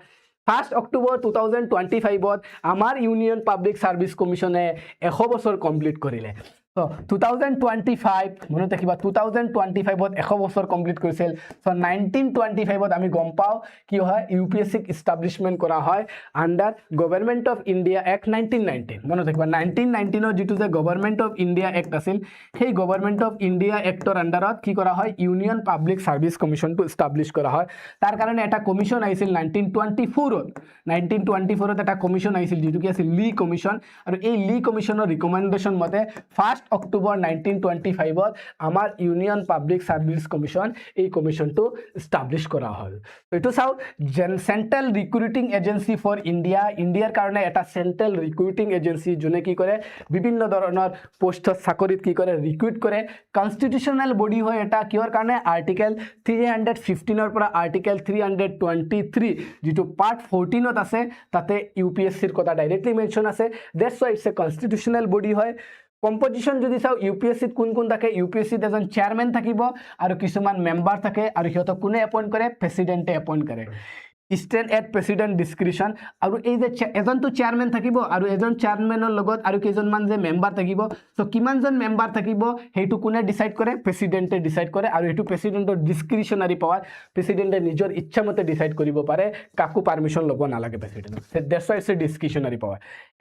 1st October 2025 আমাৰ ইউনিয়ন পাব্লিক সাৰ্ভিস কমিশনে 100 বছৰ কমপ্লিট কৰিলে সো 2025 মনত ৰাখিবা 2025 100 বছৰ কমপ্লিট কৰিছিল সো 1925 আমি গম পাও কি হয় UPSC এস্টাবলিশমেন্ট কৰা হয় under government of India act 1919 মনত ৰাখিবা 1919 যেটো যে গভৰ্নমেন্ট অফ ইন্ডিয়া এক্ট আছিল সেই গভৰ্নমেন্ট অফ ইন্ডিয়া এক্টৰ আন্ডাৰত কি কৰা হয় ইউনিয়ন পাব্লিক সাৰ্ভিস কমিশনটো এস্টাবলিশ কৰা হয় তাৰ কাৰণে এটা কমিশন আহিছিল 1924 এটা কমিশন আহিছিল যেটো কি আছিল লি কমিশন আৰু এই লি কমিশনৰ ৰিকমেন্ডেশন মতে ফাৰ্স্ট অক্টোবৰ 1925 আমাৰ ইউনিয়ন পাব্লিক সাৰ্ভিস কমিশন এই কমিশনটো এস্টাবলিশ কৰা হ'ল তো এটো চাও সেন্ট্ৰাল ৰিক্ৰুটিং এজেন্সি ফৰ ইন্ডিয়া ইন্ডিয়াৰ কাৰণে এটা সেন্ট্ৰাল ৰিক্ৰুটিং এজেন্সি যোনে কি কৰে বিভিন্ন ধৰণৰ পোষ্টত চাকৰিত কি কৰে ৰিক্ৰুট কৰে কনস্টিটিউশনাল বডি হয় এটা কিহৰ কাৰণে আৰ্টিকেল 315 পৰা আৰ্টিকেল 323 যেটো পাৰ্ট 14ত আছে তাতে ইউপিএসসিৰ কথা ডাইৰেক্টলি মেনশন আছে that's why it's A constitutional body হয় কম্পোজিশন যদি চাও ইউপিএসসিত কোন কোন থাকে ইউপিএসসিত এজন চেয়ারম্যান থাকিব আৰু কিছুমান মেম্বাৰ থাকে আৰু হিয়তক কোনে এপইন্ট কৰে প্ৰেসিডেন্টে এপইন্ট কৰে stand at president discretion আৰু এই যে এজন তো চেয়াৰম্যান থাকিব আৰু এজন চেয়াৰম্যানৰ লগত আৰু কেইজনমান যে মেম্বাৰ থাকিব সো কিমানজন মেম্বাৰ থাকিব হেতু কোনে ডিসাইড কৰে প্ৰেসিডেন্টে ডিসাইড কৰে আৰু হেতু প্ৰেসিডেন্টৰ ডিসক্ৰিশনাৰি পাৱাৰ প্ৰেসিডেন্টে নিজৰ ইচ্ছামতে ডিসাইড কৰিব পাৰে কাকো পাৰমিশন লব নালাগে president that's why it's a discretionary power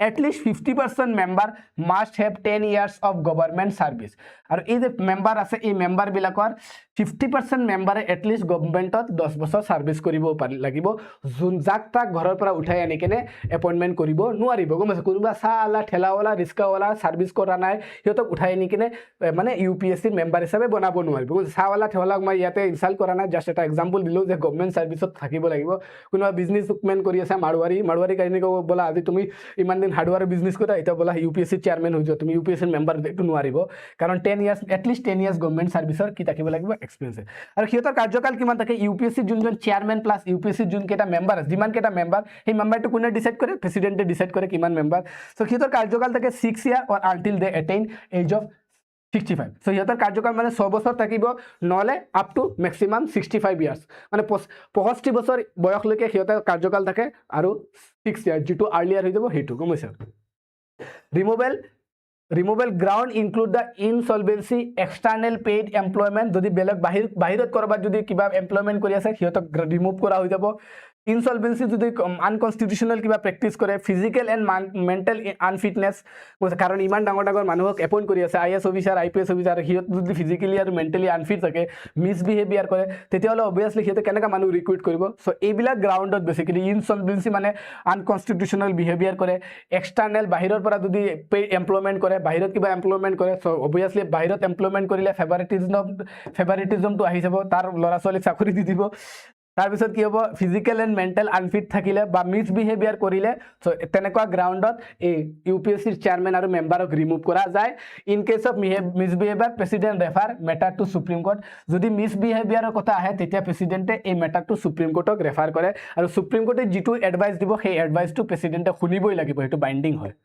at least 50% member must have 10 years of government service আৰু এই যে মেম্বাৰ আছে এই মেম্বাৰ বিলাকৰ 50% মেম্বাৰে at least গভৰ্নমেন্টত 10 বছৰ সাৰ্ভিস কৰিব লাগিব যোন যাক তাক ঘৰৰ পৰা উঠাই আনি কেনে এপইন্টমেন্ট কৰিব নোৱাৰিব গমছে কোনোবা সালা ঠেলাওয়ালা ৰিস্কাওয়ালা সাৰ্ভিস কৰা নাই হিয়তক উঠাই আনি কেনে মানে ইউপিএসসি মেম্বাৰ হিচাপে বনাব নোৱাৰিব সাওয়ালা ঠেলাক মই ইয়াতে ইনসাল্ট কৰা নাই জাস্ট এটা এক্সাম্পল দিলো যে গভৰ্নমেন্ট সাৰ্ভিসত থাকিব লাগিব কোনোবা বিজনেসম্যান কৰি আছে মাৰৱাৰী কাহিনী কব বলা আজি তুমি ইমান দিন হাৰ্ডওয়াৰ বিজনেস কৰা এটা বলা ইউপিএসসি চেয়াৰম্যান হৈ যোৱা তুমি ইউপিএসসি মেম্বাৰ একটু নোৱাৰিব কাৰণ 10 years at least 10 years government সাৰ্ভিসৰ কি থাকিব লাগিব এক্সপেৰিয়েন্স আৰু হিয়তৰ কাৰ্যকাল কিমান থাকে ইউপিএসসি যোনজন চেয়াৰম্যান প্লাস ইউপিএসসি যোন কেটা মেম্বাৰ আছে যিমান কেটা মেম্বাৰ এই মেম্বাৰটো কোনে ডিসাইড কৰে প্ৰেসিডেন্টে ডিসাইড কৰে কিমান মেম্বাৰ সো হিয়তৰ কাৰ্যকাল থাকে 6 year or until they attain age of 65 so হিয়তৰ কাৰ্যকাল মানে 6 বছৰ থাকিব নহলে আপ টু ম্যাক্সিমাম 65 ইয়াৰ্স মানে 65 বছৰ বয়সলৈকে হিয়তৰ কাৰ্যকাল থাকে আৰু 6 ইয়াৰ যেটো আৰ্লিয়াৰ হৈ যাব হেতু গমছে removal ground include the insolvency external paid employment যদি বেলেগ বাহিৰত কৰবাত যদি কিবা এমপ্লয়মেন্ট কৰি আছে হিয়তক ৰিমুভ কৰা হৈ যাব insolvency যদি আনকনস্টিটিউশনাল কিবা প্ৰ্যাকটিস কৰে ফিজিক্যাল এন্ড মেন্টাল আনফিটনেস কাৰণ ইমান ডাঙৰ মানুহক এপইন্ট কৰি আছে আইএস অফিসাৰ আইপিএস অফিসাৰ হিয়ত যদি ফিজিক্যালি আৰু মেন্টালি আনফিট থাকে মিসবিহেভিয়াৰ কৰে তেতিয়াহলে অবভিয়াসলি হিয়তে কেনেকা মানুহ ৰিক্ৰুট কৰিব সো এইবিলাক গ্ৰাউণ্ডত বেসিক্যালি ইনসলভেন্সি মানে আনকনস্টিটিউশনাল বিহেভিয়াৰ কৰে এক্সটাৰ্নাল বাহিৰৰ পৰা যদি এমপ্লয়মেন্ট কৰে বাহিৰত কিবা এমপ্লয়মেন্ট কৰে সো অবভিয়াসলি বাহিৰত এমপ্লয়মেন্ট কৰিলে ফেভাৰিটিজমটো আহি যাব তাৰ লৰা ছোৱালীক চাকৰি দি দিব তাৰ পিছত কি হ'ব ফিজিক্যাল এন্ড মেন্টাল আনফিট থাকিলে বা মিসবিহেভিয়াৰ কৰিলে সো তেনেকুৱা গ্ৰাউণ্ডত এই ইউপিএসসিৰ চেয়াৰম্যান আৰু মেম্বাৰক ৰিমুভ কৰা যায় in case of misbehaviour president refer matter to supreme court যদি মিসবিহেভিয়াৰৰ কথা আহে তেতিয়া প্ৰেসিডেন্টে এই মেটাৰ টু সুপ্ৰিম কোৰ্টক ৰেফাৰ কৰে আৰু সুপ্ৰিম কোৰ্টে যেটো এডভাইস দিব সেই এডভাইসটো প্ৰেসিডেন্টে শুনিবই লাগিব এটো বাইন্ডিং হয়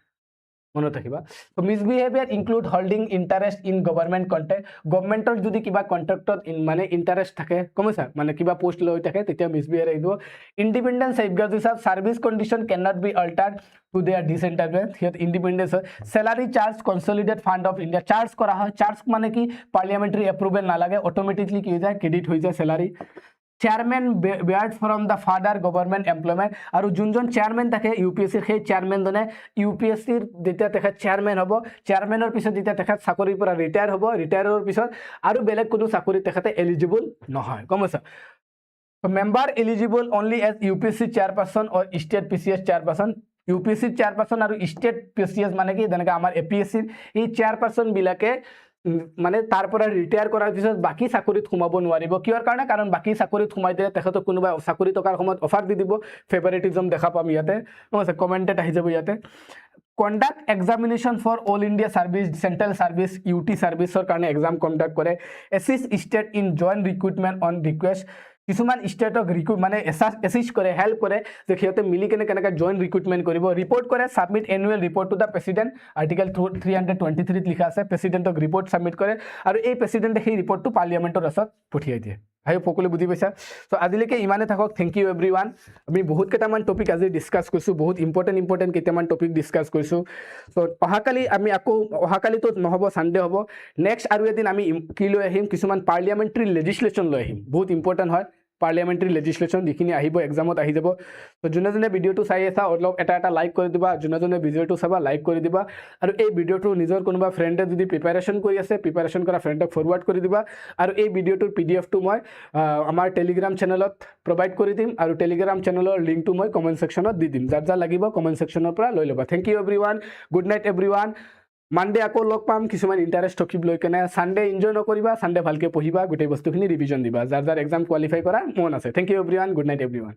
মনত ৰাখিবা তো misbehaviour include holding interest in government contract গভৰ্নমেন্টৰ যদি কিবা কন্ট্ৰাক্টত মানে ইন্টাৰেস্ট থাকে কমছা মানে কিবা পোস্ট লৈ থাকে তেতিয়া মিসবিহেভিয়াৰ আহিব ইন্ডিপেন্ডেন্স সেফগার্ড হিসাব service condition can not be altered to their detriment হিয়ত independence salary charge consolidated fund of India charge করা হয় চার্জ মানে কি পার্লামেন্টারি এপ্রুভেল নালাগে অটোমেটিকলি কি হৈ যায় ক্রেডিট হৈ যায় স্যালারি চেয়ারম্যান বেয়ার্ড from the father government employment আৰু যোনজন চেয়াৰম্যান থাকে ইউপিএসসিৰ সেই চেয়াৰম্যান জনে ইউপিএসসিৰ যেতিয়া তেখেত চেয়াৰম্যান হ'ব চেয়াৰম্যানৰ পিছত যেতিয়া তেখেত চাকৰিৰ পৰা ৰিটায়াৰ হ'ব ৰিটায়াৰৰ পিছত আৰু বেলেগ কোনো চাকৰি তেখেতে এলিজিবল নহয় গমছা member eligible only as UPSC chairperson or state PCS chairperson UPSC chairperson আৰু স্টেট পিসিএস মানে কি যেনেকৈ আমাৰ এপিএসসিৰ এই চেয়াৰপাৰসন বিলাকে মানে তাৰ পৰা ৰিটায়াৰ কৰাৰ পিছত বাকি চাকৰিত সোমাব নোৱাৰিব কিয়ৰ কাৰণে কাৰণ বাকি চাকৰিত সোমাই দিলে তেখেতক কোনোবা চাকৰি টকাৰ সময়ত অফাৰ দি দিব ফেভাৰিটিজম দেখা পাম ইয়াতে কমেন্টেড আহি যাব ইয়াতে conduct examination for all India service central service UT serviceৰ কাৰণে এক্সাম কন্ডাক্ট কৰে assist state in joint recruitment on request কিছুমান স্টেটক ৰিক্ৰুট মানে এসিস্ট কৰে হেল্প কৰে যে সিহঁতে মিলি কেনেকা জয়েন্ট ৰিক্ৰুটমেন্ট কৰিব ৰিপোৰ্ট কৰে submit annual report to the president article 323 লিখা আছে প্ৰেসিডেন্টক ৰিপোৰ্ট সাবমিট কৰে আৰু এই প্ৰেসিডেন্টে সেই ৰিপোৰ্টটো পাৰ্লিয়ামেন্টৰ ৰাস্তাত পঠিয়াই দিয়ে ভাই সকলোৱে বুজি পাইছা সো আজিলৈকে ইমানে থাকক থ্যাংক ইউ এভৰিওয়ান আমি বহুত কেইটামান টপিক আজি ডিসকাস কৰিছো বহুত ইম্পৰ্টেন্ট কেইটামান টপিক ডিসকাস কৰিছো সো অহাকালিতো নহব সানডে হ'ব নেক্সট আৰু এদিন আমি কি লৈ আহিম কিছুমান পাৰ্লিয়ামেন্টাৰী লেজিসলেশন লৈ আহিম বহুত ইম্পৰ্টেন্ট হয় পাৰ্লিয়ামেন্টাৰী লেজিসলেশন যিখিনি আহিব এক্সামত আহি যাব তো যোনে ভিডিওটো চাই আছা অলপ এটা লাইক কৰি দিবা যোনে ভিডিওটো চাবা লাইক কৰি দিবা আৰু এই ভিডিওটো নিজৰ কোনোবা ফ্ৰেণ্ডে যদি প্ৰিপাৰেচন কৰি আছে প্ৰিপাৰেচন কৰা ফ্ৰেণ্ডক ফৰৱাৰ্ড কৰি দিবা আৰু এই ভিডিওটোৰ পিডিএফটো মই আমাৰ টেলিগ্ৰাম চেনেলত প্ৰভাইড কৰি দিম আৰু টেলিগ্ৰাম চেনেলৰ লিংকটো মই কমেন্ট সেকশনত দি দিম যাৰ লাগিব কমেন্ট সেকশনৰ পৰা লৈ লবা thank you everyone good night everyone Monday আকৌ লগ পাম কিছুমান ইণ্টাৰেষ্ট টপিক লৈ কেনে সানডে এনজয় নকৰিবা সানডে ভালকে পঢ়িবা গোটেই বস্তুখিনি ৰিভিজন দিবা যাৰ যাৰ এক্সাম কোৱালিফাই কৰা মন আছে thank you everyone good night everyone